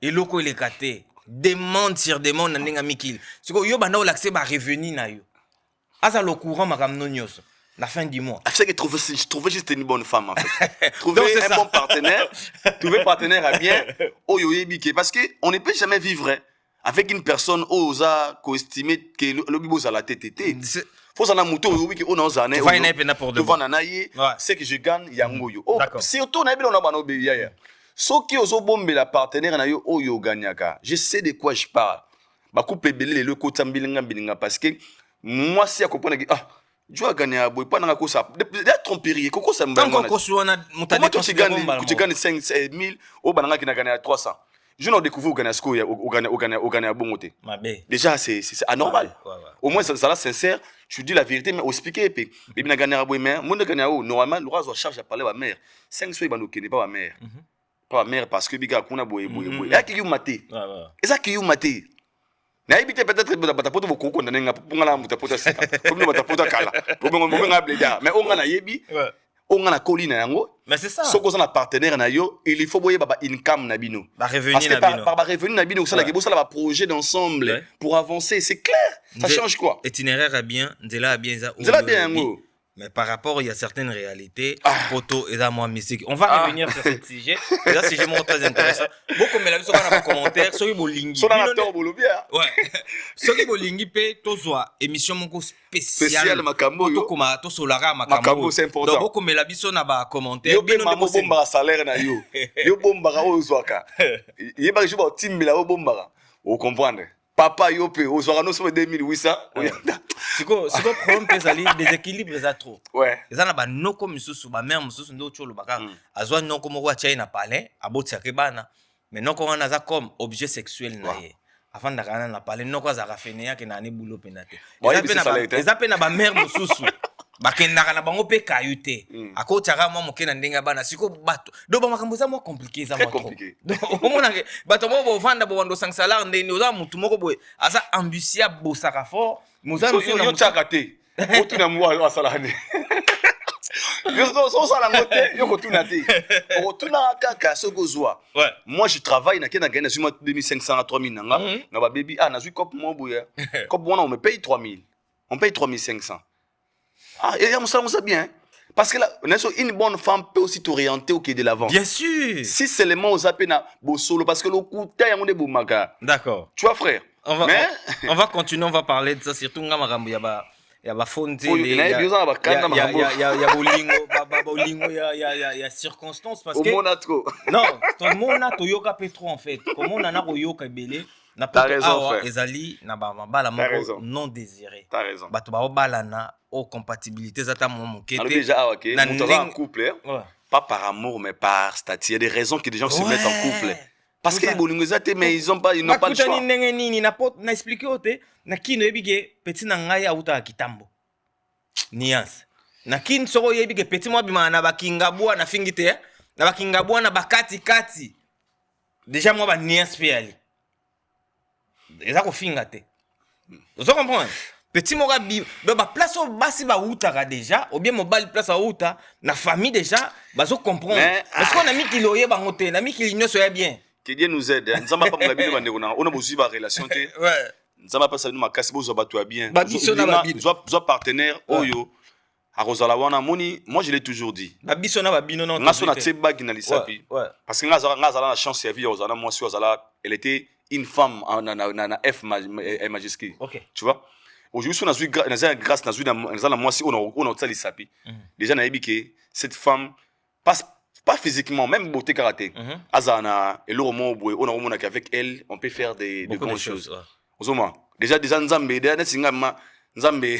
et loko les katé demande sur demande na ndenga mikil. C'est que yo banda o l'accès ba revenu na yo. Asa le courant makam no nyoso. La fin du mois. C'est que je trouvais juste une bonne femme en fait. Trouver un bon partenaire, trouver partenaire à bien, parce qu'on ne peut jamais vivre avec une personne osa co-estimée que le bibo à la tête. Faut s'en amuto oui on a zané. C'est que je gagne yangoyo. Surtout on a bien on a bano beya. So qui oso bombe la partenaire na yo oyo gagnaka. Je sais de quoi je parle. Ba coupe belé le côté bilinga parce que moi si à comprendre que tu as gagné à boy pas dans ça d'être tromperier koko ça me tant qu'on soit na mutade tu gagnes 5000 au bananga qui n'a gagné à 300 je n'ai découvert au Ghana sco au Ghana bon côté déjà c'est anormal au moins ça là sincère tu dis la vérité mais au expliquer et puis n'a gagné à boy mais mon gagné à normalement le roi charge à parler à mère 5 sois bano qui n'est pas ma mère pas ma mère parce que biga kuna boy et qui you maté et ça qui you maté na ibite peut-être batapoto bokoko ndanenga pungala mutapota sika comme batapoto kala bonga bleda mais on na yebi on na colline yango mais c'est ça soko na partenaire na yo il faut boyer baba income na bino parce que par revenu na bino ça la gebo ça la projet d'ensemble pour avancer c'est clair ça change quoi itinéraire a bien ndela a bien ça yango. Mais par rapport, il y a certaines réalités, photo et moi musique. On va revenir sur ce sujet. C'est un sujet très intéressant. Beaucoup de gens dans les commentaires, ceux qui bolingi. Ouais. Ceux qui bolingi pe tozwa émission moko spéciale makambo yo. Tokoma to solara makambo. C'est important. Donc beaucoup de biso na ba commentaire. Yo bino mamo bomba salaire na yo. Yo bomba ka o zwaka. Yeba je ba timila o bomba. Vous comprenez? Papa yope au soir nous sommes 2800 c'est quoi problème pesali déséquilibre ça trop ouais ça na ba noko misusu ba mère misusu ndo cholo baka azwa noko moko cha ina pale aboti ke bana mais noko wana za comme objet sexuel na ye avant d'arriver na pale noko za rafene yake na ni boulot penate ça pe na ba mère misusu bakendaka na bango pe kayute akotaka mwa mokena ndenga bana siko bato do ba makambo za mwa compliqué za mwa trop donc omona ke bato mo bo vanda bo wando sangsala ndeni oza mutu moko boye aza ambitieux bosaka fort moza yo chakate otuna mwa asalane yo sala ngote yo kotuna te otuna kaka sokozwa moi je travaille na kena gagner sur 2500 à 3000 nanga na ba baby na zui cop mo boye cop bona on me paye 3000 on paye 3500. Et ça bien. Parce que là, une bonne femme peut aussi t'orienter au quai de l'avant. Bien sûr. Si c'est le mot zapena solo parce que le coup taille on est boumaga. D'accord. Tu vois frère. On va continuer, on va parler de ça surtout ngamarambo ya ba fonte il y a bolingo il y a circonstances parce que Monaco. Non, tout le monde a toyoka petro en fait. Comment on a koyoka belé. T'as raison, frère. Ezali na bala moko non désiré. T'as raison. Bato ba balana au compatibilité zata mo mokete. Déjà OK, on en couple. Pas par amour mais par statut. Il y a des raisons que des gens se mettent en couple. Parce que bolingo zate mais ils n'ont pas le choix. Na expliquer ote na kino ebige petit na ngai auta kitambo. Nuance. Na kin soko yebige petit mo bima na bakinga bua na fingite na bakinga bua na bakati kati. Déjà moi ba nuance pe ali. Eza ko finga te. Vous comprenez? Petit mora bi ba place au basi ba utaka déjà ou bien mobile place au uta na famille déjà bazo comprendre. Parce qu'on a mis qu'il oye bango te, na mis qu'il nyonso ya bien. Que Dieu nous aide. Nzamba pa mo bino bande on a besoin ba relation te. Ouais. Nzamba pa sa nous makasi bozo ba toi bien. Ba biso na ba bi. Zo partenaire oyo à Rosala wana moni, moi je l'ai toujours dit. Babiso na babino non. Ngaso na tsebag na lisapi. Ouais. Parce que ngazala la chance ya vie Rosala moi si Rosala, elle était une femme na F majuscule. OK. Tu vois? Aujourd'hui, on a vu grâce à moi si on a tsali sapi. Déjà na ebike cette femme passe pas physiquement, même beauté karaté. Azana et l'oromo boy, on a romona qu'avec elle, on peut faire des bonnes choses. Ozoma. Déjà nzambe, déjà nzamba Nzambe,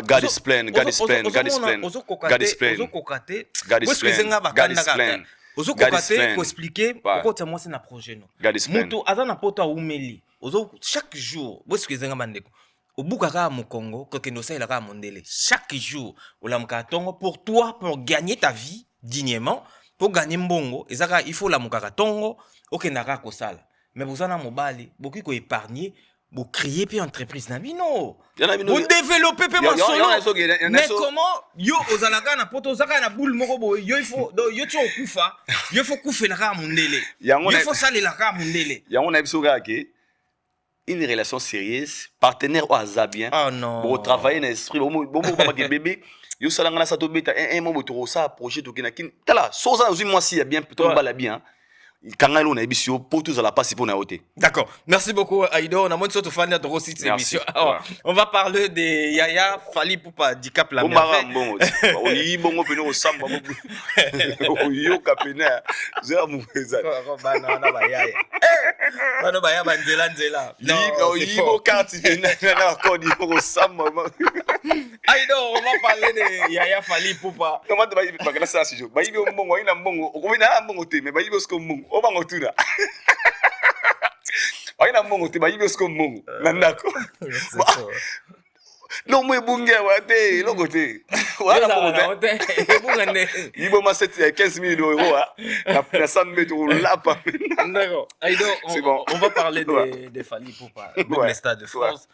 God is plain, God is plain, God is plain, God is plain, God is plain, God is plain. Ozo kokate ko expliquer pourquoi tu moi c'est na projet non. Mutu azana poto umeli. Ozo chaque jour, bo expliquer nga bandeko. Obukaka mu Congo, ko kendo sa ilaka mondele. Chaque jour, olamka tongo pour toi pour gagner ta vie dignement, pour gagner mbongo, ezaka il faut la mukaka tongo, okendaka ko sala. Mais bozana mobali, beaucoup ko épargner. Vous créez puis entreprise non. Vous développez puis mon solo. Mais comment yo ozalaka na poto ozaka na boule moko boy yo il faut yo tu okufa yo faut kufa la ka mundele. Yo faut saler la ka mundele. Ya on a bisoga ke une relation sérieuse, partenaire au azabien. Oh non. Pour travailler dans l'esprit bon papa ke bébé yo salanga na sato beta un moment to ça projet to kina kin. Tala soza uzui moi si ya bien plutôt bala bien. D'accord. Merci beaucoup, Aïdo. On a moins de choses fan de Rossi cette émission. On va parler de Yaya Fally Poupa, Dicap la merveille. Aïdo, on va parler de Yaya Fally Poupa. Obango tuna. Aina mongo te bayibi osko mongo. Nandako. Non moi bunge wate logote. Wala mongo te. Bungane. Ibo ma 15 000 euros na 100 mètres lapa. D'accord. Aïdo, on va parler de Fally Poupa, le Stade de France.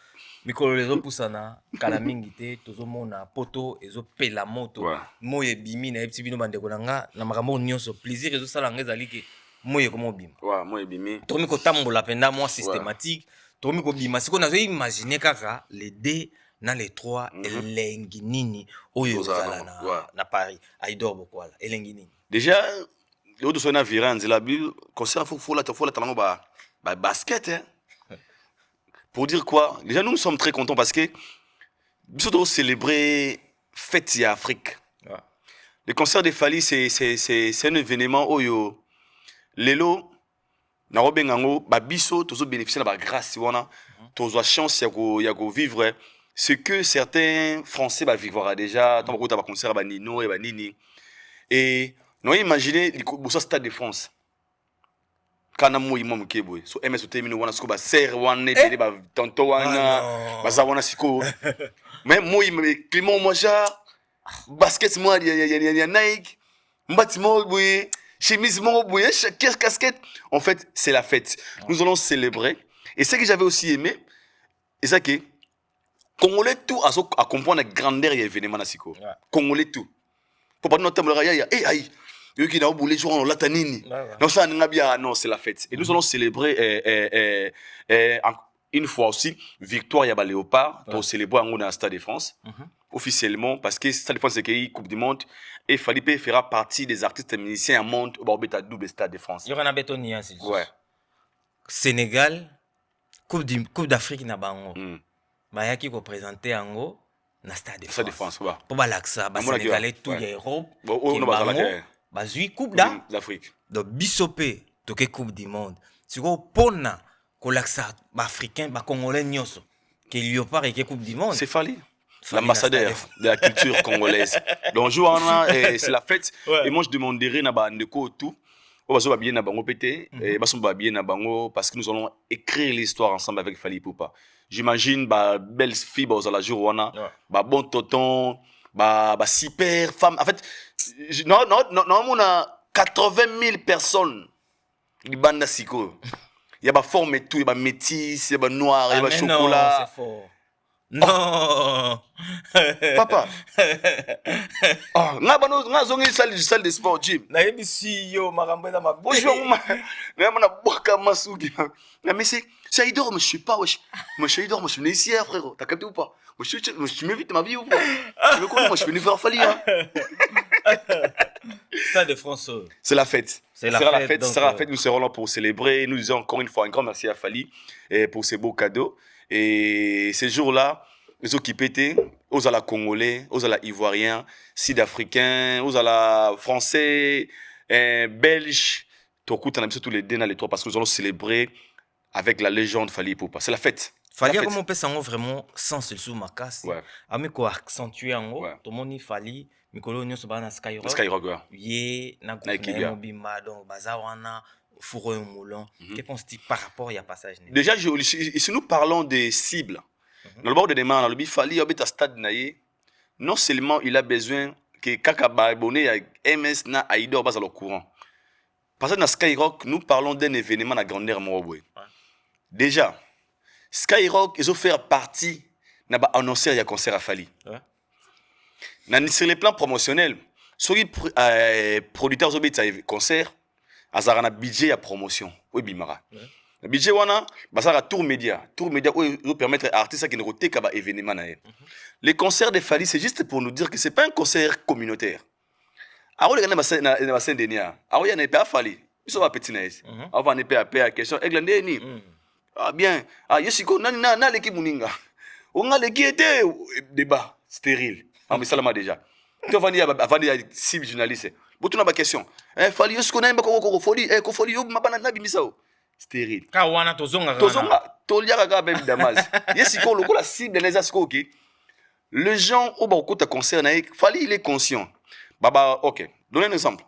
Mikolo les autres poussana kala mingi te tozomona poto ezo pela moto moye bimi na epti bino bande kolanga na makambo nyonso plaisir ezo sala ngezali ke moye komo bima moye bimi tomi ko tambola penda moi systématique tomi ko bima siko nazo imaginer kaka les 2 na les 3 elengi nini oyo zala na Paris Aïdor bokwala elengi nini déjà le de sona viranzi la bi concert faut la talent ba basket hein. Pour dire quoi? Déjà, nous sommes très contents parce que nous avons célébré Fête à Afrique. Le concert de Fally, c'est un événement où Lelo, Narobengango, Babiso, tous bénéficier de la grâce, tous la chance de vivre ce que certains Français vivent déjà. Tant que tu as un concert à Nino et Nini. Et nous imaginez le Stade de France. Kana mo imam keboy so MS termine wana siko ba ser wana bele ba tonto wana bazawana siko mais mo imam Clément Moja basket moi ya Nike mbati mo boy chemise mo boy casquette en fait c'est la fête nous allons célébrer et ce que j'avais aussi aimé et ça que Congolais tout à comprendre la grandeur et événement na siko Congolais tout pour pas notre temple ya aïe qui n'a pas boulé jour en latanini. Non ça non c'est la fête. Et nous allons célébrer une fois aussi victoire ya ba Léopard pour célébrer en au Stade de France officiellement parce que Stade de France c'est une Coupe du monde et Fally fera partie des artistes musiciens à monde au Barbeta double Stade de France. Il y aura un bétonnier ainsi. Ouais. Sénégal Coupe d'Afrique na bango. Ba yaki ko présenter ango na Stade de France. Pour balaksa ba Sénégalais tout ya Europe. Bazui coupe d'Afrique. Donc bisopé toke coupe du monde. Si ko pona ko laksa ba africain ba congolais nyonso que Léopard et coupe du monde. C'est Fally. L'ambassadeur de la culture congolaise. Donc c'est la fête et moi je demanderai na ba ndeko tout. On va se bien na bango pété et ba bien na bango parce que nous allons écrire l'histoire ensemble avec Fally Poupa. J'imagine ba belle fille ba la jour wana ba bon tonton ba super femme en fait non on a 80 000 personnes qui banda siko il y a ba forme et tout il y a ba métis il y a ba noir il y a ba chocolat Non. Papa. Ah, nga zongi salle de sport gym. Na yebisi yo makambo na mabe. Bonjour, na boka masugi. Mais c'est Aïdor, mais je suis pas, wesh. Moi, je suis Aïdor, moi, je suis venu ici, hein, frérot. T'as capté ou pas? Moi, je m'évite ma vie ou pas? Tu me connais, moi, je suis venu faire Fali, hein. Stade de France. C'est la fête. C'est la fête. Ce sera la fête. Nous serons là pour célébrer. Nous disons encore une fois un grand merci à Fali pour ces beaux cadeaux. Et ces jours-là, les occupés, aux ala congolais, aux ala ivoiriens, sud-africains, aux ala français, belges, tous les deux dans les trois parce que nous allons célébrer avec la légende Fali Ipupa. C'est la fête. Fali comme on peut s'en vraiment sans le sous ma casse. Ouais. Ami ko accentuer en haut. Ouais. Tout le monde Fali. Mikolo nyo so bana Skyrock. Skyrock, ouais. Yé na groupe na mobimba donc bazawana fourreau un moulin. Que penses-tu par rapport à passage? Déjà, si nous parlons des cibles, dans le bord de demain, dans le Fali à stade naïe, non seulement il a besoin que Kakaba abonné à MS na Aïdor bas au courant. Parce que dans Skyrock, nous parlons d'un événement à grandeur Moroboué. Déjà, Skyrock, ils ont fait partie n'a pas annoncé il y a concert à Fali. Sur les plans promotionnels, sur les producteurs ont fait concert, ils ont un budget à promotion. Oui, bimara. Le budget wana, basara tour média où permettre à artistes qui ne rotent qu'à événement na. Les concerts de Fali, c'est juste pour nous dire que c'est pas un concert communautaire. Alors les gars na scène dernière, alors il y a un peu à Fali. Ils sont pas petits naïs. Avant un peu à question Eglandé ni. Ah bien, ah yesiko na l'équipe muninga. On a l'équipe était débat stérile. Ah mais ça là déjà. Tu vas venir avant il y a 6 journalistes. Bon tu n'as pas question. Fali yesiko na ko Fali ko Fali yo mabana na bimisao. Stérile. Kawana tozonga. Toliaka ka même damas. Yesiko loko la cible les asko OK. Les gens au beaucoup te concernent, Fali il est conscient. Baba OK. Donnez un exemple.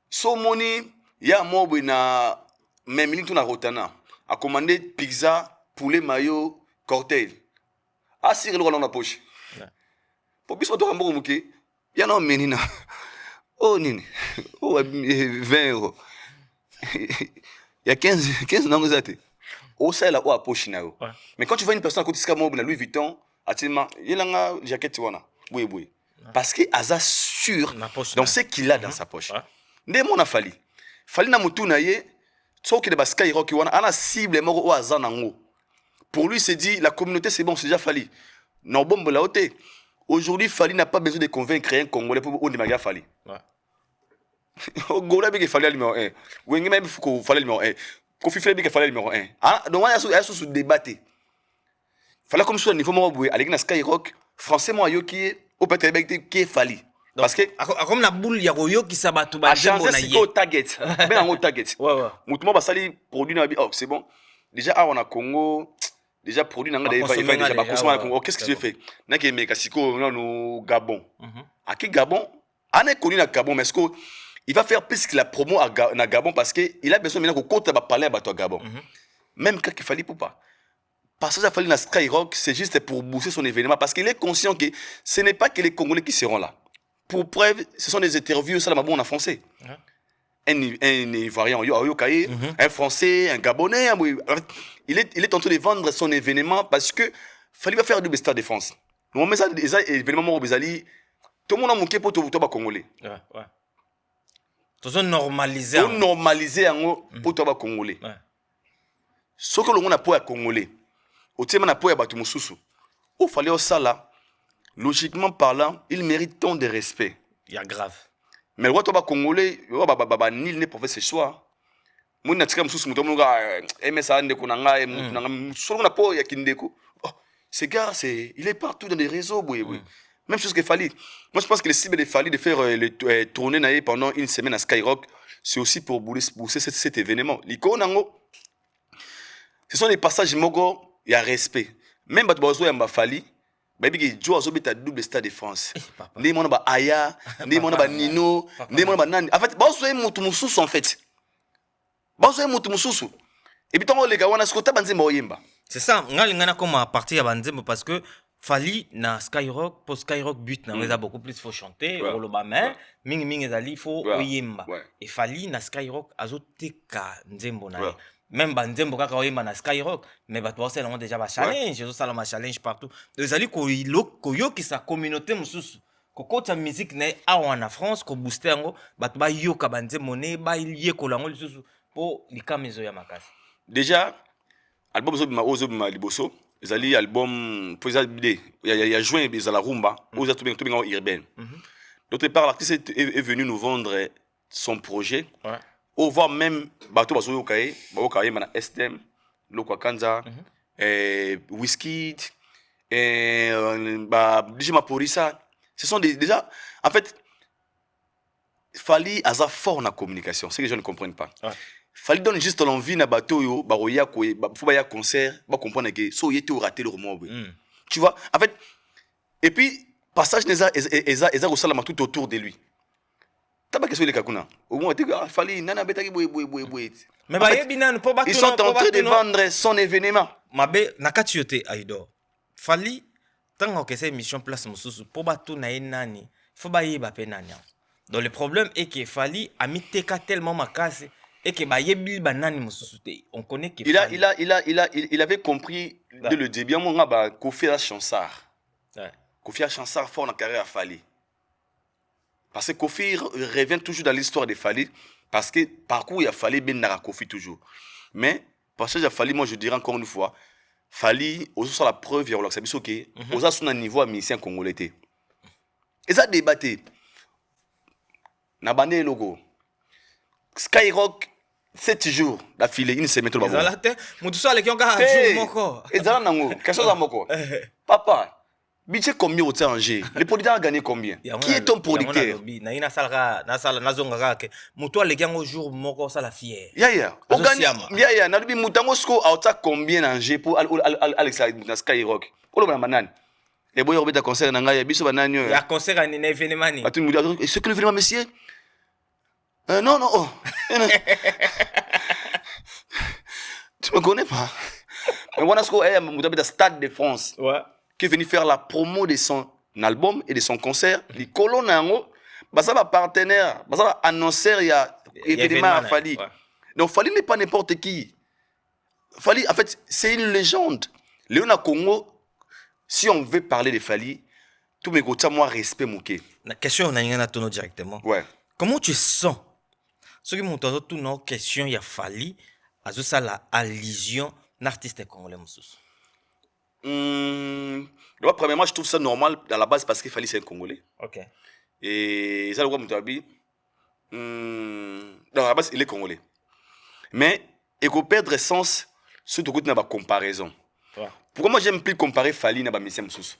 So money ya mobu na même ligne na rotana a commandé pizza, poulet mayo, cocktail. Ah si le dans la poche. Pour bis to rambo muke. Ya no menina. Oh nini. Oh 20 euros. Il y a 15 non zate. Au ça là ou à poche na yo. Mais quand tu vois une personne à côté de mobu na Louis Vuitton, atima yelanga jaquette wana. Oui. Parce que Aza sûr dans ce qu'il a dans sa poche. Ndé mon a Fali. Fali na mutu na ye, tsoki de ba Skyrock wana ana cible moko o Aza nango. Pour lui, c'est dit la communauté c'est bon, c'est déjà Fali. Non bombe la haute. Aujourd'hui, Fali n'a pas besoin de convaincre un Congolais pour on demander Fali. Au Gola bi que Fali numéro 1. Wengi même faut Fali numéro 1. Kofi Fali bi que Fali numéro 1. Ah donc on a sous débattre. Fala comme sur niveau moko boue avec na Skyrock français moi yo qui au peut-être qui est Fali. Parce que comme la boule ya royo qui sabatu ba jembo na ye target ben en target ouais mutumo ba sali produit na oh c'est bon déjà on a Congo déjà produit na il va déjà ba consommer Congo qu'est-ce que tu fais na ke Mexico no Gabon à qui Gabon ana connu na Gabon mais est-ce que il va faire plus que la promo na Gabon parce que il a besoin maintenant qu'on compte ba parler à Gabon même quand il fallait pour pas parce que ça fallait na Skyrock c'est juste pour booster son événement parce qu'il est conscient que ce n'est pas que les Congolais qui seront là. Pour preuve, ce sont des interviews, ça là bon en français. Un Ivoirien, un Français, un Gabonais. Il est en train de vendre son événement parce que fallait faire du Stade de France. Nous on met ça des événements au Bezali. Tout le monde a manqué pour tout Congolais. Ouais. Tout normaliser. On normaliser pour tout Congolais. Ce que l'on a pour Congolais. Au thème on a pour Batu Mususu. Il fallait au ça là. Logiquement parlant, il mérite tant de respect. Il y a grave. Mais le roi Congolais, nul n'est pas fait ce choix. Moi, je suis un peu ce gars, il est partout dans les réseaux. Même chose que Fali. Moi, je pense que le cible de Fali de faire le tournée pendant une semaine à Skyrock, c'est aussi pour booster cet événement. Ce sont des passages mogo, il y a respect. Même si il y a Fali, baby qui joue à double Stade de France. Né mon ba Aya, né mon ba Nino, né mon ba Nani. En fait, bazoé mutu mususu en fait. Bazoé mutu mususu. Et puis tant les gars wana skota banzemba oyemba. C'est ça, ngana comme à partir ya banzemba parce que Fali na Skyrock pour Skyrock but na a beaucoup plus faut chanter roloba mais mingi ezali faut oyemba et Fali na Skyrock azoteka nzembo na même banzembo kaka oyemba na Skyrock mais bato ba sala déjà ba challenge zo sala ma challenge partout ezali ko yoki sa communauté mususu kokota musique na awa na France ko booster ngo bato ba yoka banzembo ne ba yekola ngo lisusu po likamezo ya makasi déjà album zo bima liboso ezali album pour il y a juin ils la rumba aux tout bien urbaine. D'autre part l'artiste est venu nous vendre son projet au voir même bateau bazo yokaye mana STM Lokwa Kanza Wizkid et DJ Maporisa. Ce sont déjà en fait Fali a fort na communication, c'est que les gens ne comprennent pas. Fallait donner juste l'envie na bateau yo baroya ko faut ba concert ba comprendre que so yete au rater le roman. Tu vois en fait et puis passage neza eza rosalama tout autour de lui. Taba question les kakuna au moins fallait nana betaki boy mais ba yebina po ba ils sont en train de vendre son événement mabe nakati yote aido fallait tant que cette émission place mususu po ba tout na nani faut ba yeba pe nani. Donc le problème est que Fali a mis teka tellement makase et que on connaît qu'il il avait compris de le début mon ba Kofi Chansard. Kofi Chansard fort dans carrière à Fali. Parce que Kofi revient toujours dans l'histoire de Fali parce que parcours il a fallu bien na Kofi toujours. Mais parce que il a fallu moi je dirais encore une fois Fali aussi sur la preuve il y a c'est biso que aux sur un niveau musicien congolais. Et ça débatté. Na bandé logo. Skyrock 7 jours d'affilée, une semaine tout le monde. Papa, budget combien au Tanger? Les producteurs ont gagné combien? Qui est ton producteur? Combien d'Angers pour Alex Skyrock? Et bon, il y a concert dans il y a concert à événement. C'est que l'événement, monsieur? Non. Tu me connais pas. Mais on a ce qu'on est Stade de France. Qui est venu faire la promo de son album et de son concert. Les colons, ça va partenaire, ça va annonceur, il y a événement à Fali. Donc Fali n'est pas n'importe qui. Fali, en fait, c'est une légende. Léona Congo, si on veut parler de Fali, tout mes côtés, moi, respect mouké. La question, on a une tono directement. Ouais. Comment tu sens? Ce qui m'ont dit, tout nos questions, il y a Fali, à ça la allusion d'artiste congolais. Premièrement, je trouve ça normal dans la base parce qu'il fallait c'est un Congolais. Ok. Et ça, le roi Moutabi, dans la base, il est Congolais. Mais il faut perdre sens surtout quand on a une comparaison. Pourquoi moi j'aime plus comparer Fali na ba Messia Moussous?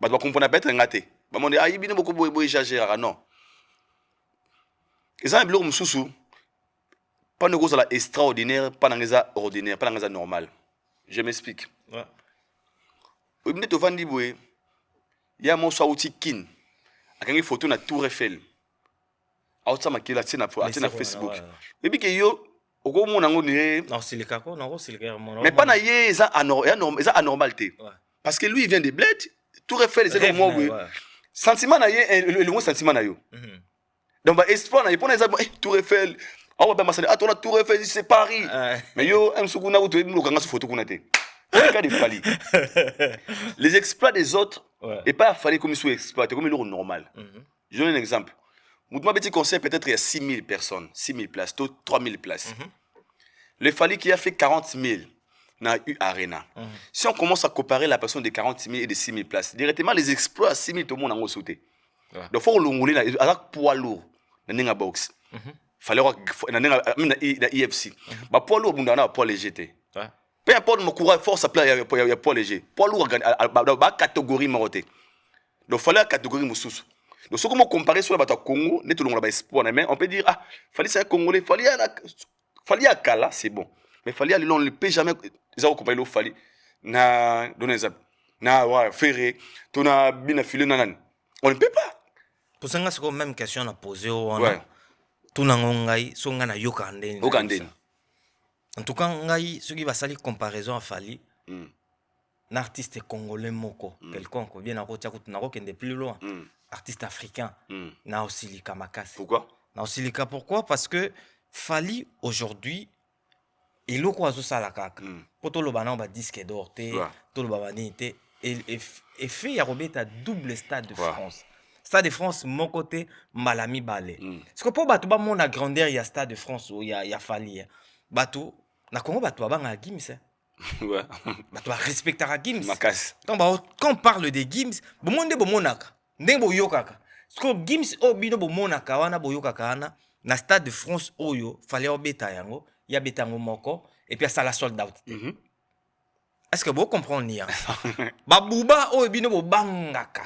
Parce que comprendre pas être ngate. Bah mon ah il bien beaucoup boy exagérer non. Et ça un blog Moussous. Pas de choses extraordinaire, pas de choses ordinaire, pas de choses normal. Je m'explique. Ouais. Oui, mais tu vas dire boy. Il y a mon sauti kin. A une photo na Tour Eiffel. A ça makila tina na Facebook. Et puis que yo oko mo nango ni non c'est le cas non c'est le cas mais pas na ye ça anormalité parce que lui il vient de bled Tour Eiffel c'est le mot sentiment na ye le mot sentiment na yo donc ba espoir na ye pour na Tour Eiffel ah ouais ben masali ah ton Tour Eiffel c'est Paris mais yo un sukuna ou tu mo kanga su photo kuna te au cas de Fali les exploits des autres et pas Fali comme ils sont exploités comme ils sont normal je donne un exemple. Mon petit concert, peut-être il y a 6 000 personnes, 6 000 places, 3 000 places. Le Fali qui a fait 40 000 dans U Arena. Si on commence à comparer la personne de 40 000 et de 6 000 places, directement les exploits à 6 000, tout le monde a sauté. Donc il faut l'ongler avec poids lourd dans la boxe. Il fallait dans IFC. Poids lourd, on a poids léger. Peu importe mon courage, force, il y a poids léger. Poids lourd, il y a catégorie maroté. Donc il fallait la catégorie moussous. Donc, si on compare sur la Congo, on peut dire, ah, Fali c'est un Congolais, Fali à Kala, c'est bon. Mais Fali, on ne peut jamais, ils ont comparé le Fali, na, ouais, Ferré, on a bien filé, on ne peut pas. Pour ça, c'est la même question à poser au tout le monde, si on a Yokanden. Okanden. En tout cas, ce qui va salir comparaison à Fali, un artiste congolais moko quelconque bien kende plus loin artiste africain na osilika makasi. Pourquoi? Na osilika pourquoi? Parce que Fally aujourd'hui eloko azosala kaka po toloba na ba disque d'or te toloba bani te et fait ya kobeta double stade de France. Stade de France mon côté malami balé. Parce que pour bato ba mona grandeur ya stade de France ou ya Fally bato na Congo bato ba nga Gims. Ouais. Bato ba respectera Gims. Makasi. Quand on parle de Gims, bo monde bo monaka. Ndenge bo yokaka. Parce que Gims o bino bo monaka wana bo yokaka wana na stade de France oyo fallait obeta yango ya betango moko et puis ça la sold out. Est-ce que vous comprenez hein? Babuba o bino bo bangaka.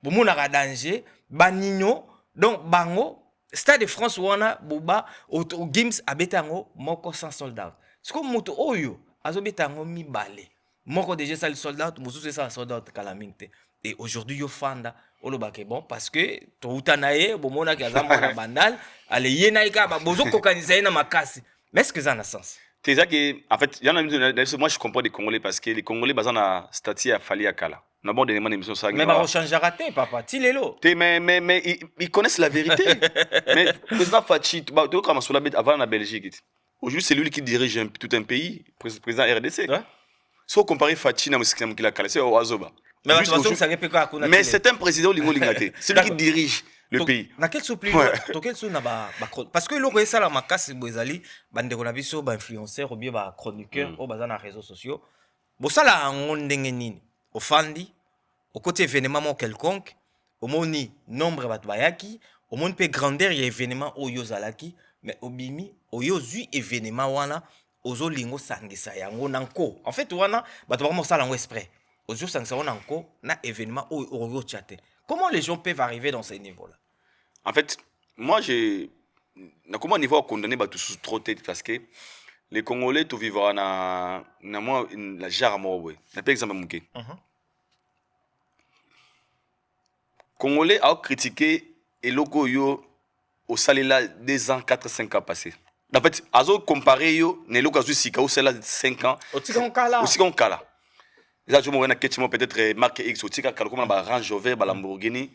Bo monaka danger, banino donc bango stade de France wana boba au Gims a betango moko sans sold out. C'est comme moto oyo azo betango mi balé. Moko déjà ça le sold out, mosusu ça sold out kalaminte. Et aujourd'hui yo fanda olobake bon parce que to utanaye bo monaka za mona bandal ale yenaika ba bozo kokanisa na makasi. Mais est-ce que ça a un sens? C'est ça que, en fait, moi je comprends des Congolais parce que les Congolais, ils ont un statut à Fally Akala. On a bon des émissions ça. Mais on change raté, papa. Tilelo. Mais ils connaissent la vérité. Mais le président Fachi, tu vois comment sur la bête avant la Belgique. Aujourd'hui, c'est lui qui dirige tout un pays, président RDC. Si on compare Fachi na Mouskila Kala, c'est Oazoba. Mais c'est un président Lingolingate. C'est lui qui dirige le pays. Na quel souple quel sou na ba parce que loko esala makasi bozali bande ko na biso ba influenceur ou bien ba chroniqueur au bazana réseaux sociaux bo sala ngondenge nini ofandi au côté événement mo quelconque au moni nombre bat bayaki au monde pe grandeur ya événement oyo zalaki mais obimi oyo zui événement wana ozo lingo sangisa yango nanko en fait wana bato ba mo sala ngo exprès ozo sangisa wana nanko na événement oyo chaté. Comment les gens peuvent arriver dans ces niveaux-là? En fait, moi, comment niveau à condamner tous trop tête parce que les Congolais tout vivre na moi la jarre moi ouais. Par exemple mon Congolais a critiqué et logo yo au salela 2 ans 4 5 ans passés. En fait, azo comparer yo ne logo azu sika au salela 5 ans. Aussi qu'on kala. Là je me vois peut-être marque X au tika kala comme ba Range Rover ba Lamborghini.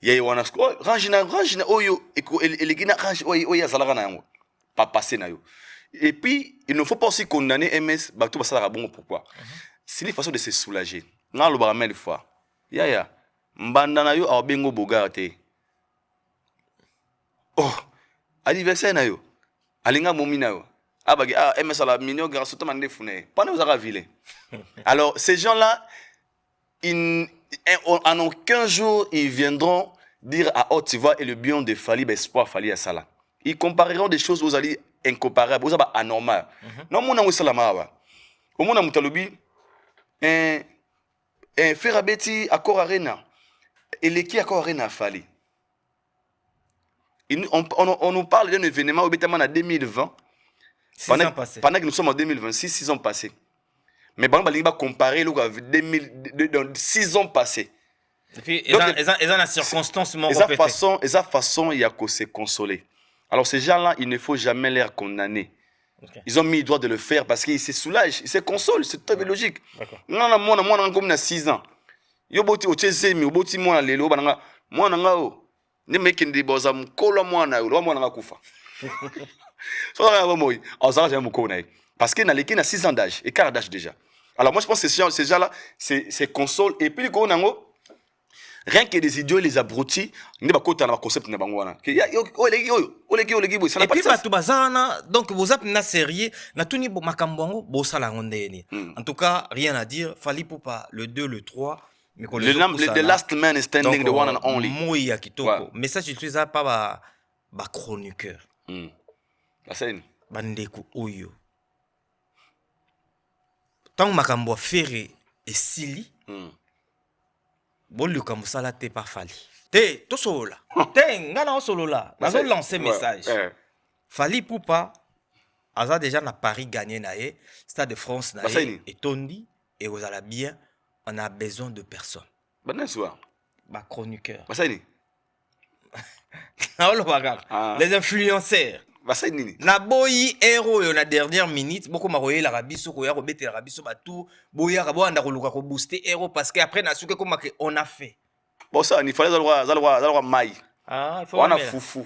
Il y a wana range oyo elegina range oyo azalaka na yango pas passer na yo. Et puis il ne faut pas aussi condamner MS bato basala bongo pourquoi c'est une façon de se soulager na lo ba mel fois ya mbanda na yo a bengo bogarte oh anniversaire na yo alinga momi na yo abagi MS ala minio grâce to mande fune pendant vous avez vilain. Alors ces gens là en aucun jour ils viendront dire à haute voix et le bien de Fally espoir Fally à Sala. Ils compareront des choses aux alliés incomparables, aux anormales. Non mon amour salama. Au mon amour talobi Ferabeti accord arena et l'équipe accord arena Fally. On nous parle d'un événement au Bétaman en 2020. Pendant que nous sommes en 2026, 6 ans passés. Mais bon, on va comparer avec 6 ans passés. Et puis, ils ont la circonstance et sa façon, il y a qu'à se consoler. Alors, ces gens-là, il ne faut jamais les condamner. Okay. Ils ont mis le droit de le faire parce qu'ils se soulagent, ils se consolent, c'est tout à fait logique. Non, moi, comme 6 ans. Yo boti o chezemi, o boti moi lelo, bananga, moi nanga o. Ne mekende boza mkolo moi na yo, moi nanga kufa. So parce qu'il n'a les 6 ans d'âge, écart d'âge déjà. Alors moi je pense que ces gens-là, c'est console. Et puis rien que des idiots, les abrutis, ils ne sont pas dans le concept de Bangwana. Et puis donc vous avez une série, en tout cas rien à dire. Fally Ipupa le 2, le 3. The last man is standing, the one and only. Moya Kitoko. Mais ça je suis pas ba chroniqueur. Bandeko oyo. Tant makambo ferré et sili. Boluka musala te pa Fally. Te to solo. Te ngana solo là. Nazo lancer message. Fally Ipupa aza déjà na Paris gagné na ye, Stade de France na ye et tondi et vous allez bien, on a besoin de personnes. Bonsoir. Chroniqueur. Basani. Les influenceurs. basali nini na boyi héros yo na dernière minute boko maroye la rabiso ko ya ko bete la rabiso batu boya ka boanda ko luka ko booster héros parce que après na suke comme que on a fait bon ça il fallait zalwa mai ah il faut wana fufu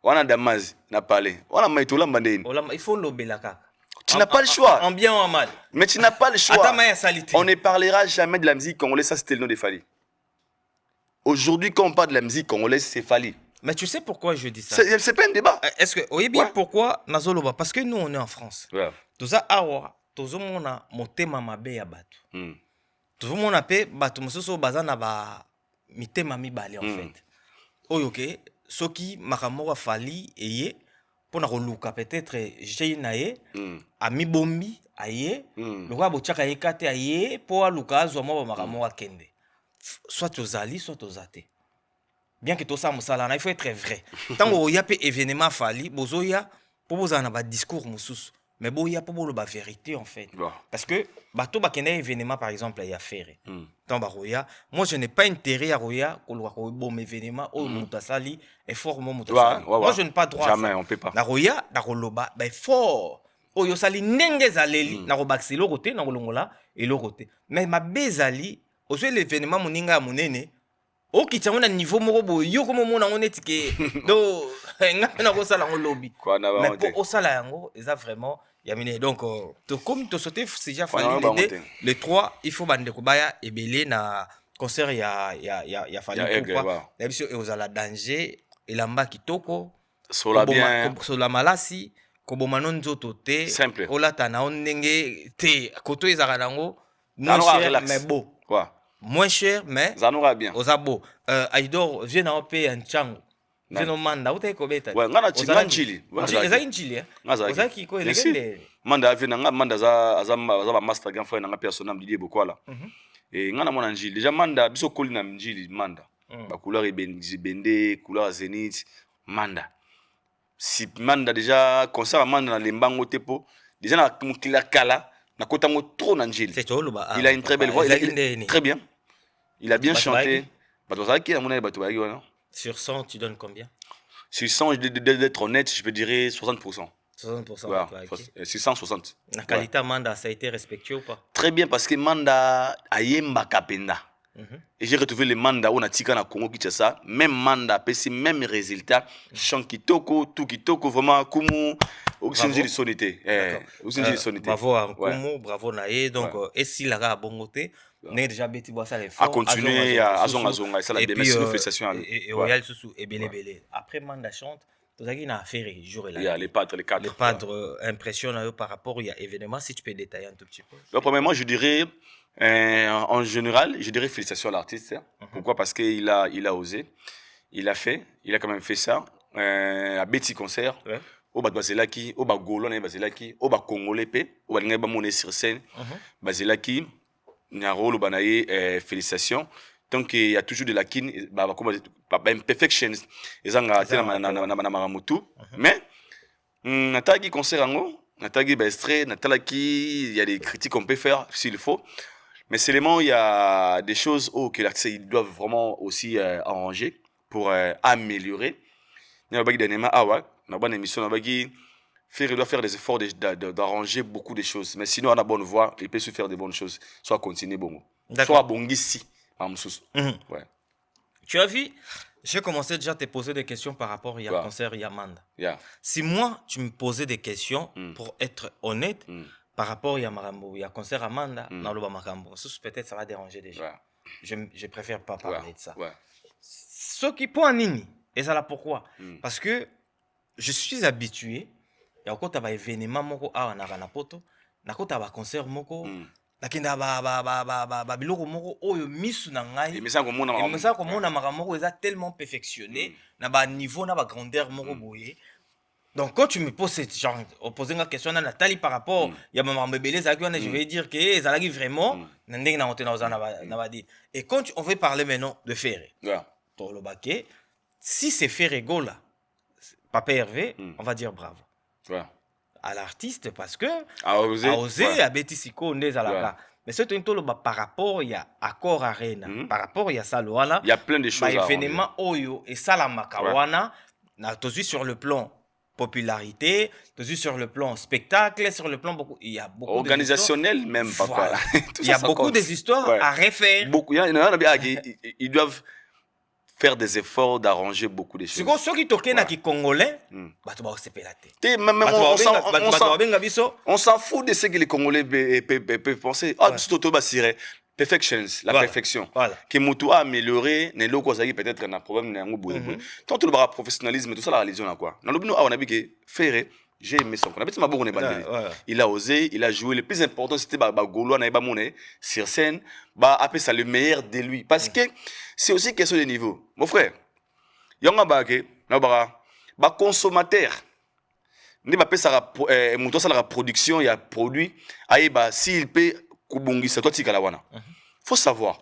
wana damazi na palais wana mai to lamba ndeni il faut lobela kaka tu n'as pas le choix en bien ou en mal mais tu n'as pas le choix Attends, mais salité. On ne parlera jamais de la musique congolaise, ça c'était le nom de Fali. Aujourd'hui, quand on parle de la musique congolaise, c'est Fali. Mais tu sais pourquoi je dis ça? C'est pas un débat. Est-ce que, oui, bien pourquoi Nazoloba? Parce que nous, on est en France. Tout ça, awa, tout ça, on a monté ma mabe ya batu. Tout ça, on a payé batu, mososo bazana ba mité mami bali en fait. Oyoke, ce qui makamora Fali eye, pour na roluka peut-être j'ai nae, ami bombi aye, le roi bochaka yekate aye, pour aluka azwa mo makamora kende. Soit aux ali, soit aux athées. Bien que tout ça il faut être vrai. Tant qu'il y a des événements fali, bozoya pour vous en avoir discours musus, mais boya pour vous la vérité en fait. Parce que bateau bakene événement par exemple il y a faire. Tant baroya, moi je n'ai pas intérêt à roya qu'on le bon événement au mutasali et fort mutasali. Moi je n'ai pas droit. Jamais on peut pas. Na roya, na roloba, ben fort. Oyo sali nenge zaleli na robaxi lo côté na rolongola et lo côté. Mais ma bezali, au sujet l'événement moninga monene. O ki tsango na niveau moko boy yo komo mona ngone tike do nga na ko sala ngolobi mais pour o sala yango eza vraiment yamine donc to comme to sauter c'est déjà fallu les trois il faut bande ko baya ebele na concert ya fallu pourquoi la biso e ozala danger elamba kitoko sola bien sola malasi ko bomano nzoto te olata na ndenge te koto ezaka nango non cher mais beau quoi moins cher mais ça nous va bien ozabo Aïdor vient en payer un chango vient au manda uta ekobeta ouais ngana chili eza inchili oza ki ko elegende manda vient nga manda za ba master grand frère nga personnel Didier Bokwala et ngana mona njili déjà manda biso koli na njili manda ba couleur ebende couleur zénith manda si manda déjà concert manda na lembango tepo déjà na mukila kala na kotango trop na njili il a une très belle voix très bien. Il a bien chanté. Sur 100, tu donnes combien? Sur 100, d'être honnête, je peux dire 60%. 60%. Ouais, 660. La qualité Manda, ça a été respecté ou pas? Très bien, parce que Manda a yemba kapenda. Et j'ai retrouvé le Manda où on a tika na Congo Kinshasa, même Manda, même résultat, chant kitoko, tout kitoko, vraiment, kumu, oxygène de sonité. Bravo à Kumu, bravo Naye, donc, et si la gare a bon côté, n'est déjà bêti boire ça les à continuer à zonga et ça la démesse félicitations et royal sous et belé après Manda chante tout ça qui n'a affaire jour et là les cadres impressionnent par rapport à événement si tu peux détailler un tout petit peu. Donc premièrement je dirais en général je dirais félicitations à l'artiste pourquoi parce que il a osé il a fait il a quand même fait ça à Betty concert au Bazelaki au Bagolon Bazelaki au Congolais au Balinga monnaie sur scène Bazelaki Nyarolo banaye félicitations donc il y a toujours de la kin comme imperfections ezanga tena na maramutu mais nataki concert ngo nataki extrait natalaki il y a des critiques qu'on peut faire s'il faut mais seulement il y a des choses que l'artiste ils doivent vraiment aussi arranger pour améliorer na bagi dernièrement awa na bonne émission na bagi il doit faire des efforts d'arranger beaucoup de choses. Mais sinon, on a bonne voix, il peut se faire des bonnes choses. Soit continuer bon. Soit bon ici. Ouais. Tu as vu, j'ai commencé déjà à te poser des questions par rapport au concert Yamanda. Si moi, tu me posais des questions, pour être honnête, par rapport à Marambo, il y a concert Amanda, dans le Bamakambo, peut-être ça va déranger déjà. Je préfère pas parler de ça. Ce qui pour un nini, et ça là pourquoi? Parce que je suis habitué. Il y a encore des événements moko a na poto na kota ba concert moko nakenda ba biloko moko oyo misu na ngai et ça ko mona makamoko eza tellement perfectionné na ba niveau na ba grandeur moko boye donc quand tu me poses cette genre poser une question na Nathalie par rapport il y a maman bébé za je vais dire que ezalaki vraiment na ndenge na otena ozana na ba dit et quand on veut parler maintenant de Ferré to lo baké si c'est Ferré Gola Papa Hervé on va dire bravo à l'artiste parce que a osé à Betty Siko Ndezalaka mais c'est un tolo par rapport il y a accord arena par rapport il y a Saloana il y a plein de choses événement oyo et Salamaka wana na tozu sur le plan popularité, aussi sur le plan spectacle, sur le plan beaucoup. Il y a beaucoup organisationnel même, papa. Voilà. Tout Il y a ça beaucoup compte. des histoires Ouais. à refaire. Beaucoup. Ils doivent faire des efforts d'arranger beaucoup de choses. Siko soki tokena Ouais. ki congolais, Mm. bato ba sepela te. Même on s'en fout de ce que les Congolais peuvent penser. Ah, tout autour de perfections, la Voilà. perfection. Voilà. Que Moutou a amélioré, n'est l'eau peut-être un problème, n'a un tant tout le professionnalisme, tout ça, la religion, là, quoi. Dans le but, on a vu que Ferré, j'ai aimé son qu'on a ma bonne il a osé, il a joué. Le plus important, c'était Gaulois, n'a pas monnaie, sur scène, après ça, le meilleur de lui. Parce que c'est aussi question de niveau. Mon frère, il y a un bagage, consommateur. Ni ba pesa muto sala la production ya produit ayeba s'il peut kubungisa toi tika la wana. Faut savoir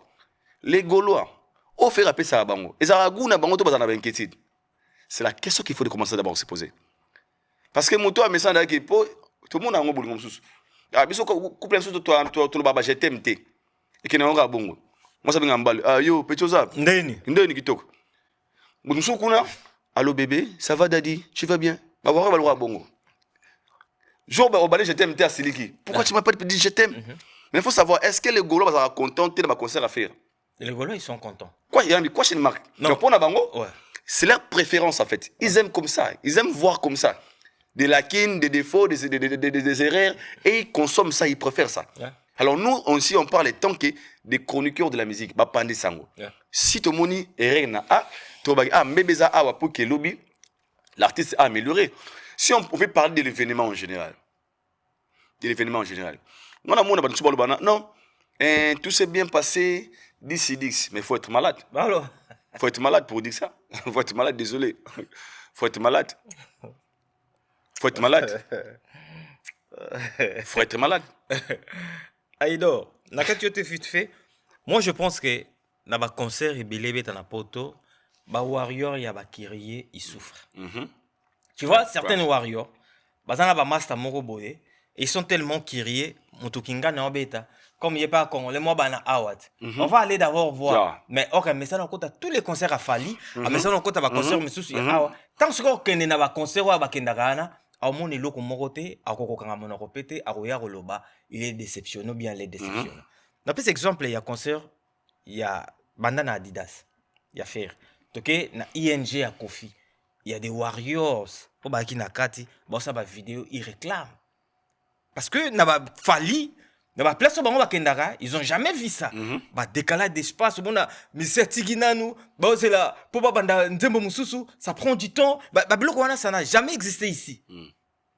les Gaulois au faire appeler ça bango. Et ça na bango to bazana inquiétude. C'est la question qu'il faut commencer d'abord se poser. Parce que muto a message qui po tout le monde a ngobuli ngomsusu. Ah biso couple nsusu to le baba je t'aime te. Et que na nga bongo. Moi ça binga mbali. Ah yo pechoza. Ndeni kitoko. Mususu kuna allô bébé, ça va daddy? Tu vas bien? Bah voir va bongo. Jour au balai je t'aime à Siliki. Pourquoi tu m'as pas dit je t'aime? Mais il faut savoir est-ce que les Gaulois vont être contents de ma concert à faire? Les Gaulois ils sont contents. Quoi il y a quoi chez une marque? Non. Donc pour Nabango, Ouais. c'est leur préférence en fait. Ils aiment comme ça, ils aiment voir comme ça. Des lacunes, des défauts, des erreurs et ils consomment ça, ils préfèrent ça. Yeah. Alors nous aussi on parle tant que des chroniqueurs de la musique, bah Pandé Sango. Yeah. Si ton moni erreur na mbebeza awa pour que lobby l'artiste a amélioré. Si on pouvait parler de l'événement en général. De l'événement en général. Non, tout s'est bien passé, 10, mais il faut être malade. Alors, Il faut être malade pour dire ça. Il faut être malade, désolé. Il faut être malade. Il faut être malade. Il faut être malade. Aïdo, na quand tu te fait, moi je pense que na ba concert et belebe na poto, ba warrior ya ba kirier, ils souffrent. Tu vois, certains warriors, bazana ba master moko boye, ils sont tellement kirier, mutukinga na obeta, comme il est pas congolais, moi bana awat. On va aller d'abord voir. Yeah. Mais OK, mais ça on compte tous les concerts à Fali, mais ça on compte ba concert mais sous awa. Tant que kende na ba concert wa ba kendagana, au mon eloko morote, akoko kanga monoko pété, akoya roloba, il est déceptionné ou bien il est déceptionné. Dans plus exemple, il y a concert, il y a bandana Adidas, il y a faire. Toké na ING à Kofi. Il y a des warriors au baki nakati, bon ça ba vidéo, ils réclament. Parce que na ba Fali, na ba place au bango ba kendara, ils ont jamais vu ça. Ba décalage d'espace, bon na monsieur Tiginanu, ba c'est là pour ba banda nzembo mususu, ça prend du temps. Ba biloko wana ça n'a jamais existé ici.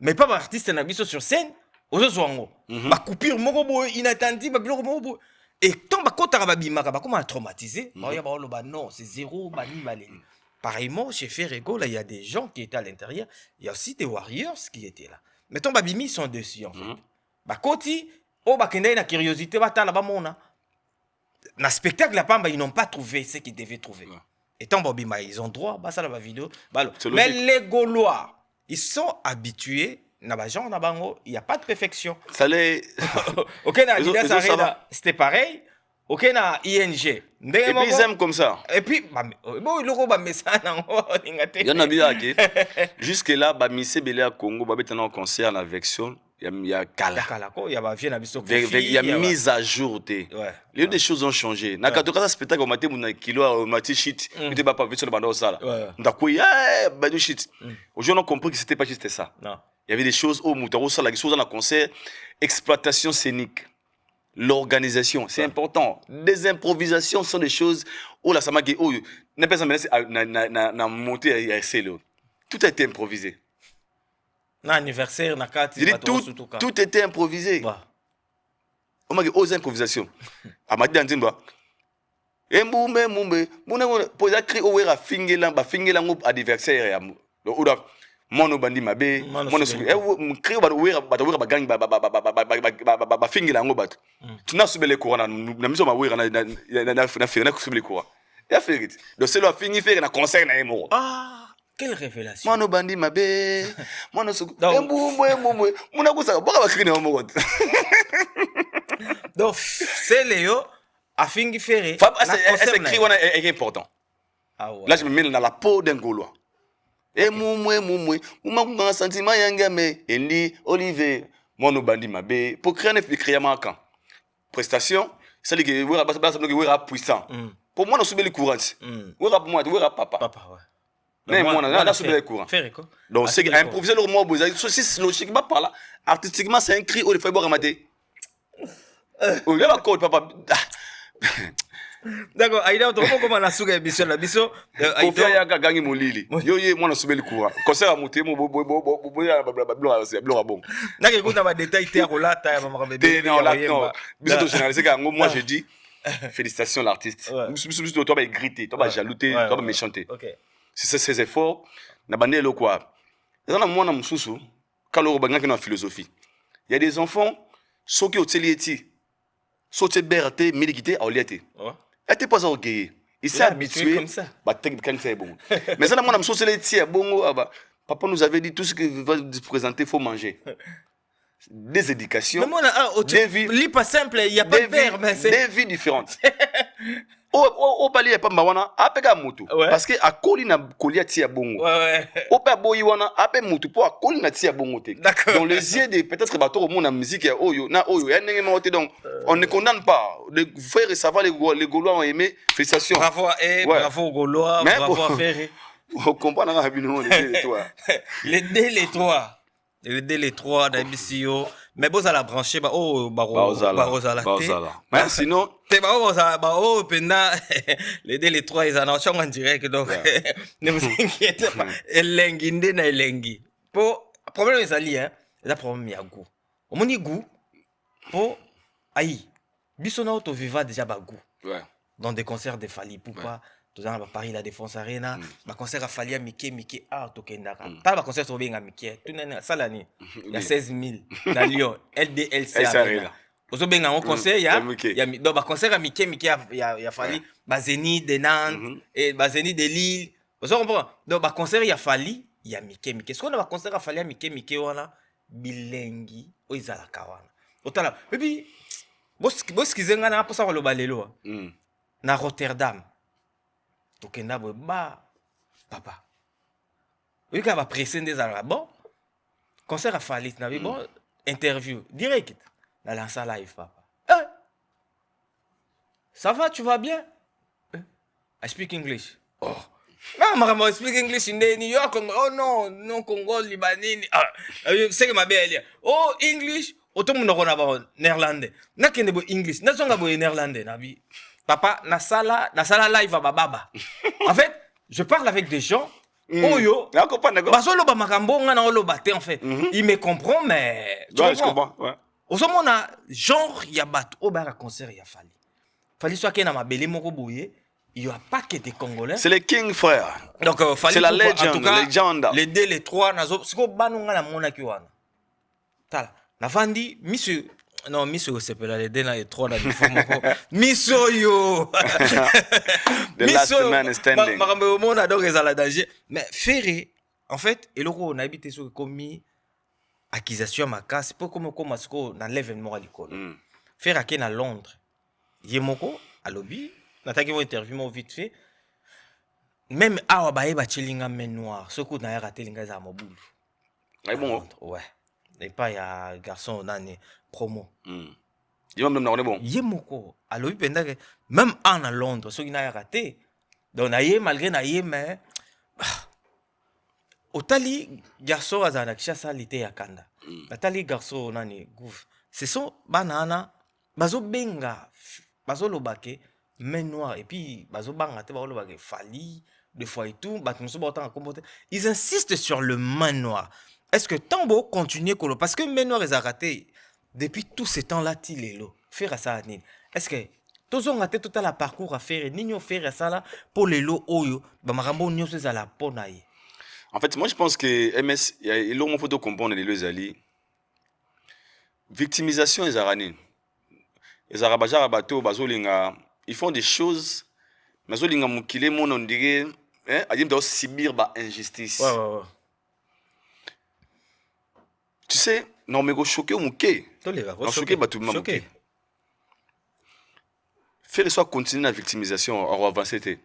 Mais pas ba artiste na biso sur scène, aux zwango. Ba coupure moko boy inattendu, ba biloko moko boy. Et tant ba kota ba bimaka ba comment traumatisé, ba ya ba loba non, c'est zéro ba ni balé. Pareillement, chez Ferrego, là, il y a des gens qui étaient à l'intérieur. Il y a aussi des warriors qui étaient là. Mettons, Babimi sont dessus, en fait. Bakoti, oh, bakende, na curiosité, bata, là, bamona. Na spectacle, là, ils n'ont pas trouvé ce qu'ils devaient trouver. Et tant, Babima, ils ont droit, bah, ça, la vidéo. Mais les Gaulois, ils sont habitués, na ba genre, na bango, il n'y a pas de perfection. Ça les... Ok, na Adidas Arena, c'était pareil. Ok, na ING. Et puis ils aiment comme ça. Et puis, bon, il y a message. Il y en a bien qui jusque-là, Mise Belé à Congo, il y a un concert en version, il y a Kala. Il y a mise à jour. Les des choses ont changé. Dans le spectacle, on a dit kilo, on a dit shit, on n'était pas vu sur le bandeau ça. On a dit shit. Aujourd'hui, on a compris que c'était pas juste ça. Il y avait des choses, oh, Moutaro, ça, la chose dans le concert, exploitation scénique. L'organisation, c'est important. Des improvisations sont des choses où la samaki, où n'a pas na monté à essayer. Tout a été improvisé. Na anniversaire, na kati, tout était improvisé. On m'a dit aux improvisations. A m'a dit Anzimba. Mboumbe, mboumbe, pour la créer au wera fingela, ba fingela ngoup anniversaire. Mono bandi mabe mono su créer ba wera ba gang ba fingela ngo bat tu na subele courant na miso ma wera na faire na subele courant ya faire it donc c'est le fingi faire na concert na emo. Ah, quelle révélation. Mono bandi mabe mono su mbumwe muna kusa boka ba créer na mo. Donc c'est Léo a fingi faire c'est écrit on est important. Là je me mets dans la peau d'un Gaulois. Et moumoué, moumoué, sentiment yangame, Elie, Olivier, mon bandi mabé, pour créer un créer un prestation, ça dit que vous êtes puissant. Pour moi, on subit le courant. Vous êtes moi, vous êtes papa. Papa, ouais. Mais moi, on a subi le courant. Donc, c'est improviser le mot, c'est logiquement par là. Artistiquement, c'est un cri où il faut boire maté. Oh, il y a un code, papa. D'accord, Aïda, on comprend comment on a souga émission la biso. Aïda ya gagné mon lili. Yo moi on a soubi le courant. Concert à monter mon bon. N'a que écoute ma détail terre là ta maman bébé. Non là non. Biso to généraliser que moi je dis félicitations l'artiste. Biso toi va griter, toi va jalouter, toi va méchanter. OK. C'est ses efforts na bandé le quoi. Dans la moi na mususu quand le banga na philosophie. Il y a des enfants ceux qui au telieti. Sauter berté, médicité à oliété. Elle n'était pas orgueilleux. Il s'est habitué comme ça. Mais ça, moi, je me suis bon. Papa nous avait dit tout ce qu'il va se présenter, il faut manger. Des éducations. Mais moi, des vies pas simple, il n'y a pas de verre. Des vies différentes. Au palais, pas mawana, apeka mutu. Parce que à coli na colia tia bongo. Au pa boyi wana, apé mutu pour à coli na tia bongo te. Donc les yeux de peut-être bateau au monde la musique ya oyo na oyo ya ndenge moté donc on ne condamne pas. Les frères et savants les Gaulois ont aimé. Félicitations. Bravo bravo aux Gaulois, bravo à Ferré. On comprend na rabino les trois. Les les trois d'Abissio. Mais bon, ça la branché, Barozala. Mais sinon, les trois, ils en ont en direct, donc ne vous inquiétez pas. Elengi, ndena elengi. Pour problème, ils allient, hein. Le problème, il y a goût. Au moins, il y a goût. Pour aïe, Bissona auto viva déjà ba goût. Dans des concerts de Fali Poupa. Tout à Paris, la Défense Arena, ma concert à Falia Mickey, Tokendaka. Pas ma concert sur Benga Mickey, tout n'est ça l'année. Il y a 16 000 dans Lyon, LDLC Arena. Au Benga, on concert, il y a donc ma concert à Mickey, il y a Fali, Bazeni de Nantes, et Bazeni de Lille. Vous comprenez? Donc ma concert, il y a Fali, il y a Mickey. Ce qu'on a ma concert à Falia Mickey, on a Bilengi, Oizala Kawana. Autant là. Et puis, ce qu'ils ont pour ça, on le balelo. Na Rotterdam. Tokenda ba papa. Oui ka ba pressé des arabes. Bon. Concert à Falit na bon interview direct dans la salle live papa. Ça va, tu vas bien? I speak English. Oh. Non, maman, I speak English in New York. Oh non, Congo, Libanais. C'est que ma belle. Oh, English. Autant mon on a néerlandais. Na kende bo English. Na songa bo néerlandais na bi. Papa, na sala live à baba. En fait, je parle avec des gens. Oyo. Basolo ba makambo ngana olo baté en fait. Il me comprend mais tu comprends. Ouais. Au moment on a genre il y a bateau au bar à concert il y a Fali. Fali soit que na mabele moko boye, il y a pas que des Congolais. C'est les King frères. Donc Fali c'est la légende, les deux les trois nazo siko banunga na mona ki wana. Tala. Na vandi monsieur non, Misso, c'est pas les deux, les trois, là, Misso, yo! The last man standing. Mais Ferré, en fait, et le on a habité sur commis accusation à ma casse, c'est pas comme on a l'événement à l'école. Ferré à Ken à Londres. Yemoko, à lobby, on a une interview vite fait. Même à Wabaye, Chilinga men noir, ce coup n'a raté l'ingaza à Moboul. Ah bon? Ouais. Et pas il y a garçon dans promo. Yemoko. Alors même en Londres, ceux qui n'ont raté. Donc malgré naïe mais otali garçon azana kisha lité ya kanda. Otali garçon nani gouf. Ce sont banana bazo benga bazo lobake main noire et puis bazo banga te bazo lobake Fali deux fois et tout ba nous autant comporter. Ils insistent sur le main noir. Est-ce que Tambo continue parce que main noire ils a raté depuis tout ce temps-là tilelo faire ça nini. Est-ce que tous ont raté tout à la parcours à faire nini faire ça là pour les lots oyo ba marambo nyonso za la ponaye. En fait, moi je pense que MS il a faut comprendre les deux ali. Victimisation les arani. Les arabaja bateau bazolinga, ils font des choses mais zolinga mukile mon on dirait hein, adim doit subir ba injustice. Ouais. Tu sais, non mais go choquer ou mouké. Choquer ba tout le monde. Faire soit continuer la victimisation en avancer.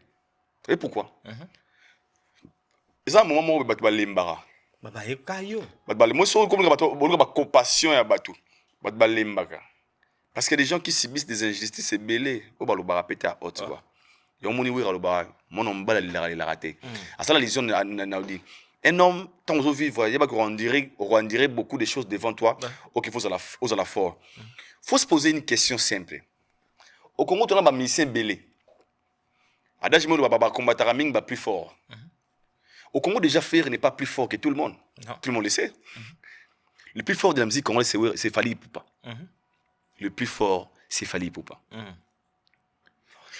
Et pourquoi? eza moment moko bato balembaka Baba ekayo. bato balembaka moi so comme bato compassion ya bato bato balembaka parce que des gens qui subissent des injustices ebele oyo balobaka pete ya haute quoi yo moni wira alobaka mwana mobali alelaka te asala lision naodi un homme tant aux vivre yeba qu'on dirait beaucoup de choses devant toi ok faut la fort faut se poser une question simple au Congo on a ba musicien belé adage mo ba combattre mingi ba plus fort au Congo déjà faire n'est pas plus fort que tout le monde tout le monde le sait le plus fort de la musique congolaise c'est Fally Ipupa le plus fort c'est Fally Ipupa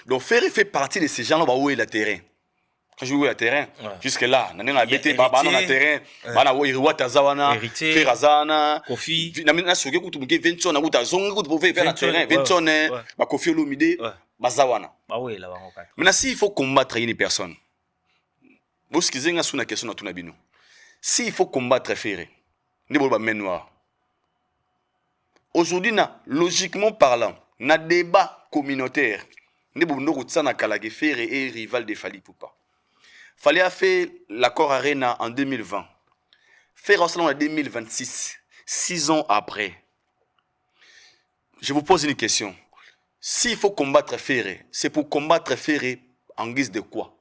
donc faire fait partie de ces gens là où est le terrain. Quand je joue à terrain, jusque là, on a été baba dans le terrain, bana wo iriwa tazawana, ferazana, Kofi, na mina soke kutu muke vention na kuta zongo kutu pour faire le terrain, vention ba Kofi Olomide, bazawana. Ba oui là bango quatre. Maintenant s'il faut combattre une personne, vous ce qui zenga sous na question na tuna bino. S'il faut combattre Ferré, ne bolba main noire. Aujourd'hui na logiquement parlant, na débat communautaire, ne bolba kutsa na kalage Ferré et rival de Fally Ipupa. Fallait a fait l'accord Arena en 2020. Faire en salon en 2026, 6 ans après. Je vous pose une question. S'il faut combattre Ferré, c'est pour combattre Ferré en guise de quoi?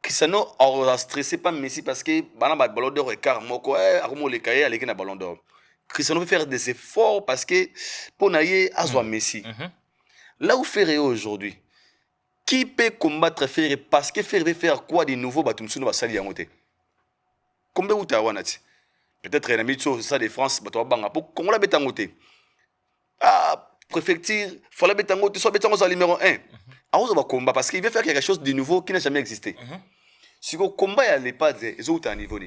Cristiano a stressé pas Messi parce que Banaba ballon d'or et car moko arumo le cahier avec un ballon d'or. Cristiano veut faire des efforts parce que pour naïe azwa Messi. Là où Ferré aujourd'hui, qui peut combattre Ferré parce que Ferré veut faire quoi de nouveau batumsuno basali yangote? Combien vous tawanati? Peut-être un ami de ça de France, bato banga pour Congola betangote. Ah, préfecture, fallait betangote, soit betangote numéro 1. Ah, on va combattre parce qu'il veut faire quelque chose de nouveau qui n'a jamais existé. Si le combat n'est pas des autres niveaux.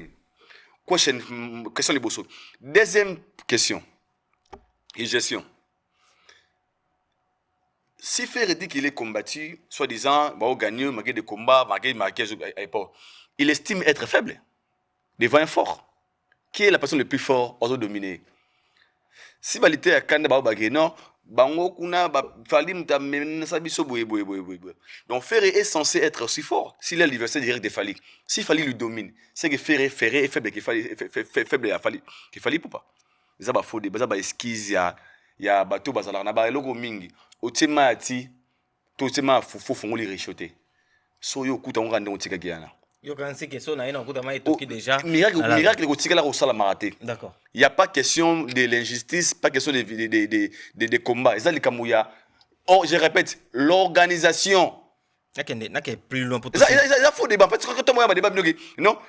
Question de Bosso. Deuxième question. Et gestion. Si Ferré dit qu'il est combattu, soi-disant, il va gagner, marquer des combats, il estime être faible, devant un fort. Qui est la personne la plus forte aux autres dominés? Si il était à Kanda, non, donc Ferré est censé être aussi fort s'il est l'adversaire direct de Fally. Si Fally lui domine, c'est que Ferré est faible à Fally. Qu'il Fally pour pas. Ça va faux, ça va esquisse, il y a bateau bazala na ba eloko mingi. Otema ati to tema fofo fongoli rechoté. So yo kuta ngande otika kiana. Yo quand c'est question na ina kuta mai toki déjà. Miracle ko tika la ko sala maraté. D'accord. Il y a pas question de l'injustice, pas question de combat. Ça likamuya. Oh, je répète, l'organisation. N'a que plus loin pour tout. Ça faut débat parce que quand moi ma débat non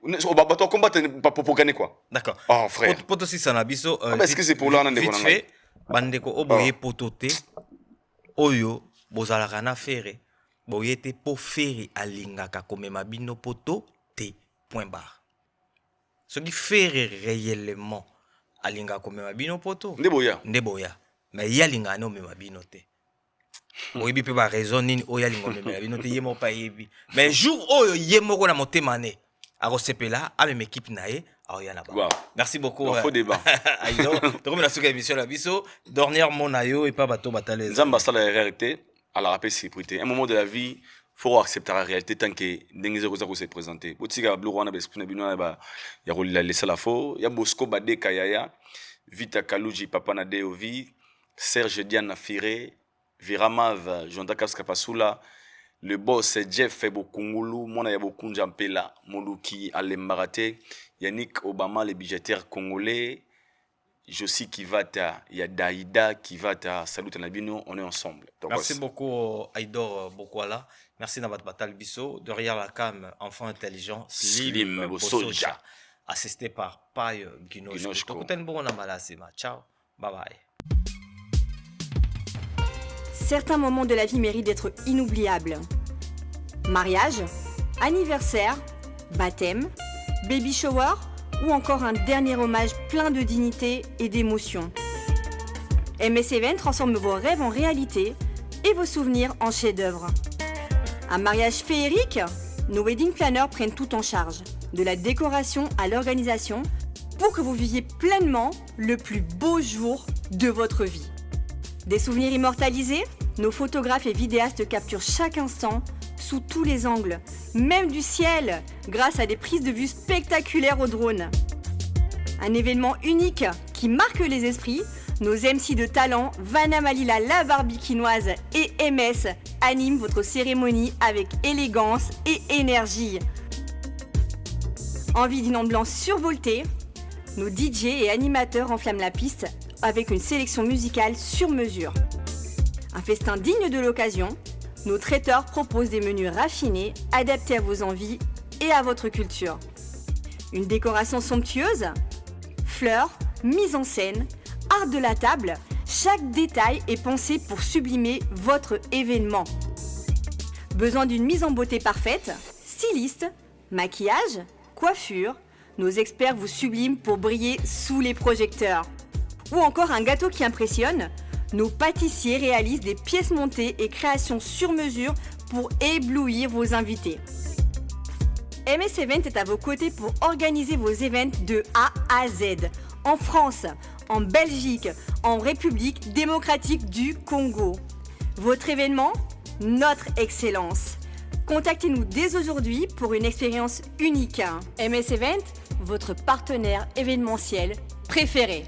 on va pas combattre pour gagner quoi. D'accord. Oh frère. Pour aussi ça na biso est-ce que c'est pour là vite fait bandeko oboye pototé oyo bozalaka na Ferré boyete po Ferré alingaka komema bino poto te point barre. Ce qui Ferré réellement alingaka komema bino poto ndeboya mais yalinga no mema bino te. Oyebi pe ba raison nini oyo alinga komema bino te yemo pa yebi mais jour oyo yemo ko na motema ne akosepela ame équipe nae. Wow. Merci beaucoup. Faux débat. Aïdo, donc on a sur l'émission la biso, dernière mon ayo et pas bateau bataille. Zamba ça la réalité, à la rappel sécurité. Un moment de la vie, faut accepter la réalité tant que dengue zéro zéro se présenter. Botika blue wana bespuna bino ba ya rolila laisser la faux, ya Bosco Bade Kayaya, Vita Kaluji Papa na Deovi, Serge Diana Firé, Viramav, Jonda Kapasula. Le boss Jeff Bokungulu, Mona Yabokunja Mpela, Moluki Alembarate, Yannick Obama, le budgétaire congolais, Josi Kivata, il y a Daïda Kivata, salut Nabino, on est ensemble. Donc, merci beaucoup Aïdor Bokwala, merci Nabat Batal Bisso, derrière la cam, enfant intelligent, Slim Bosoja, assisté par Paye Guinochko. Ciao, bye bye. Certains moments de la vie méritent d'être inoubliables. Mariage, anniversaire, baptême, baby shower ou encore un dernier hommage plein de dignité et d'émotion. MS Event transforme vos rêves en réalité et vos souvenirs en chefs-d'œuvre. Un mariage féerique? Nos wedding planners prennent tout en charge, de la décoration à l'organisation, pour que vous viviez pleinement le plus beau jour de votre vie. Des souvenirs immortalisés? Nos photographes et vidéastes capturent chaque instant sous tous les angles, même du ciel, grâce à des prises de vue spectaculaires au drone. Un événement unique qui marque les esprits. Nos MC de talent, Vanna Malila la Barbikinoise et MS animent votre cérémonie avec élégance et énergie. Envie d'une ambiance survoltée? Nos DJ et animateurs enflamment la piste avec une sélection musicale sur mesure. Un festin digne de l'occasion, nos traiteurs proposent des menus raffinés, adaptés à vos envies et à votre culture. Une décoration somptueuse? Fleurs, mise en scène, art de la table, chaque détail est pensé pour sublimer votre événement. Besoin d'une mise en beauté parfaite? Styliste, maquillage, coiffure, nos experts vous subliment pour briller sous les projecteurs. Ou encore un gâteau qui impressionne? Nos pâtissiers réalisent des pièces montées et créations sur mesure pour éblouir vos invités. MS Event est à vos côtés pour organiser vos événements de A à Z, en France, en Belgique, en République démocratique du Congo. Votre événement? Notre excellence. Contactez-nous dès aujourd'hui pour une expérience unique. MS Event, votre partenaire événementiel préféré.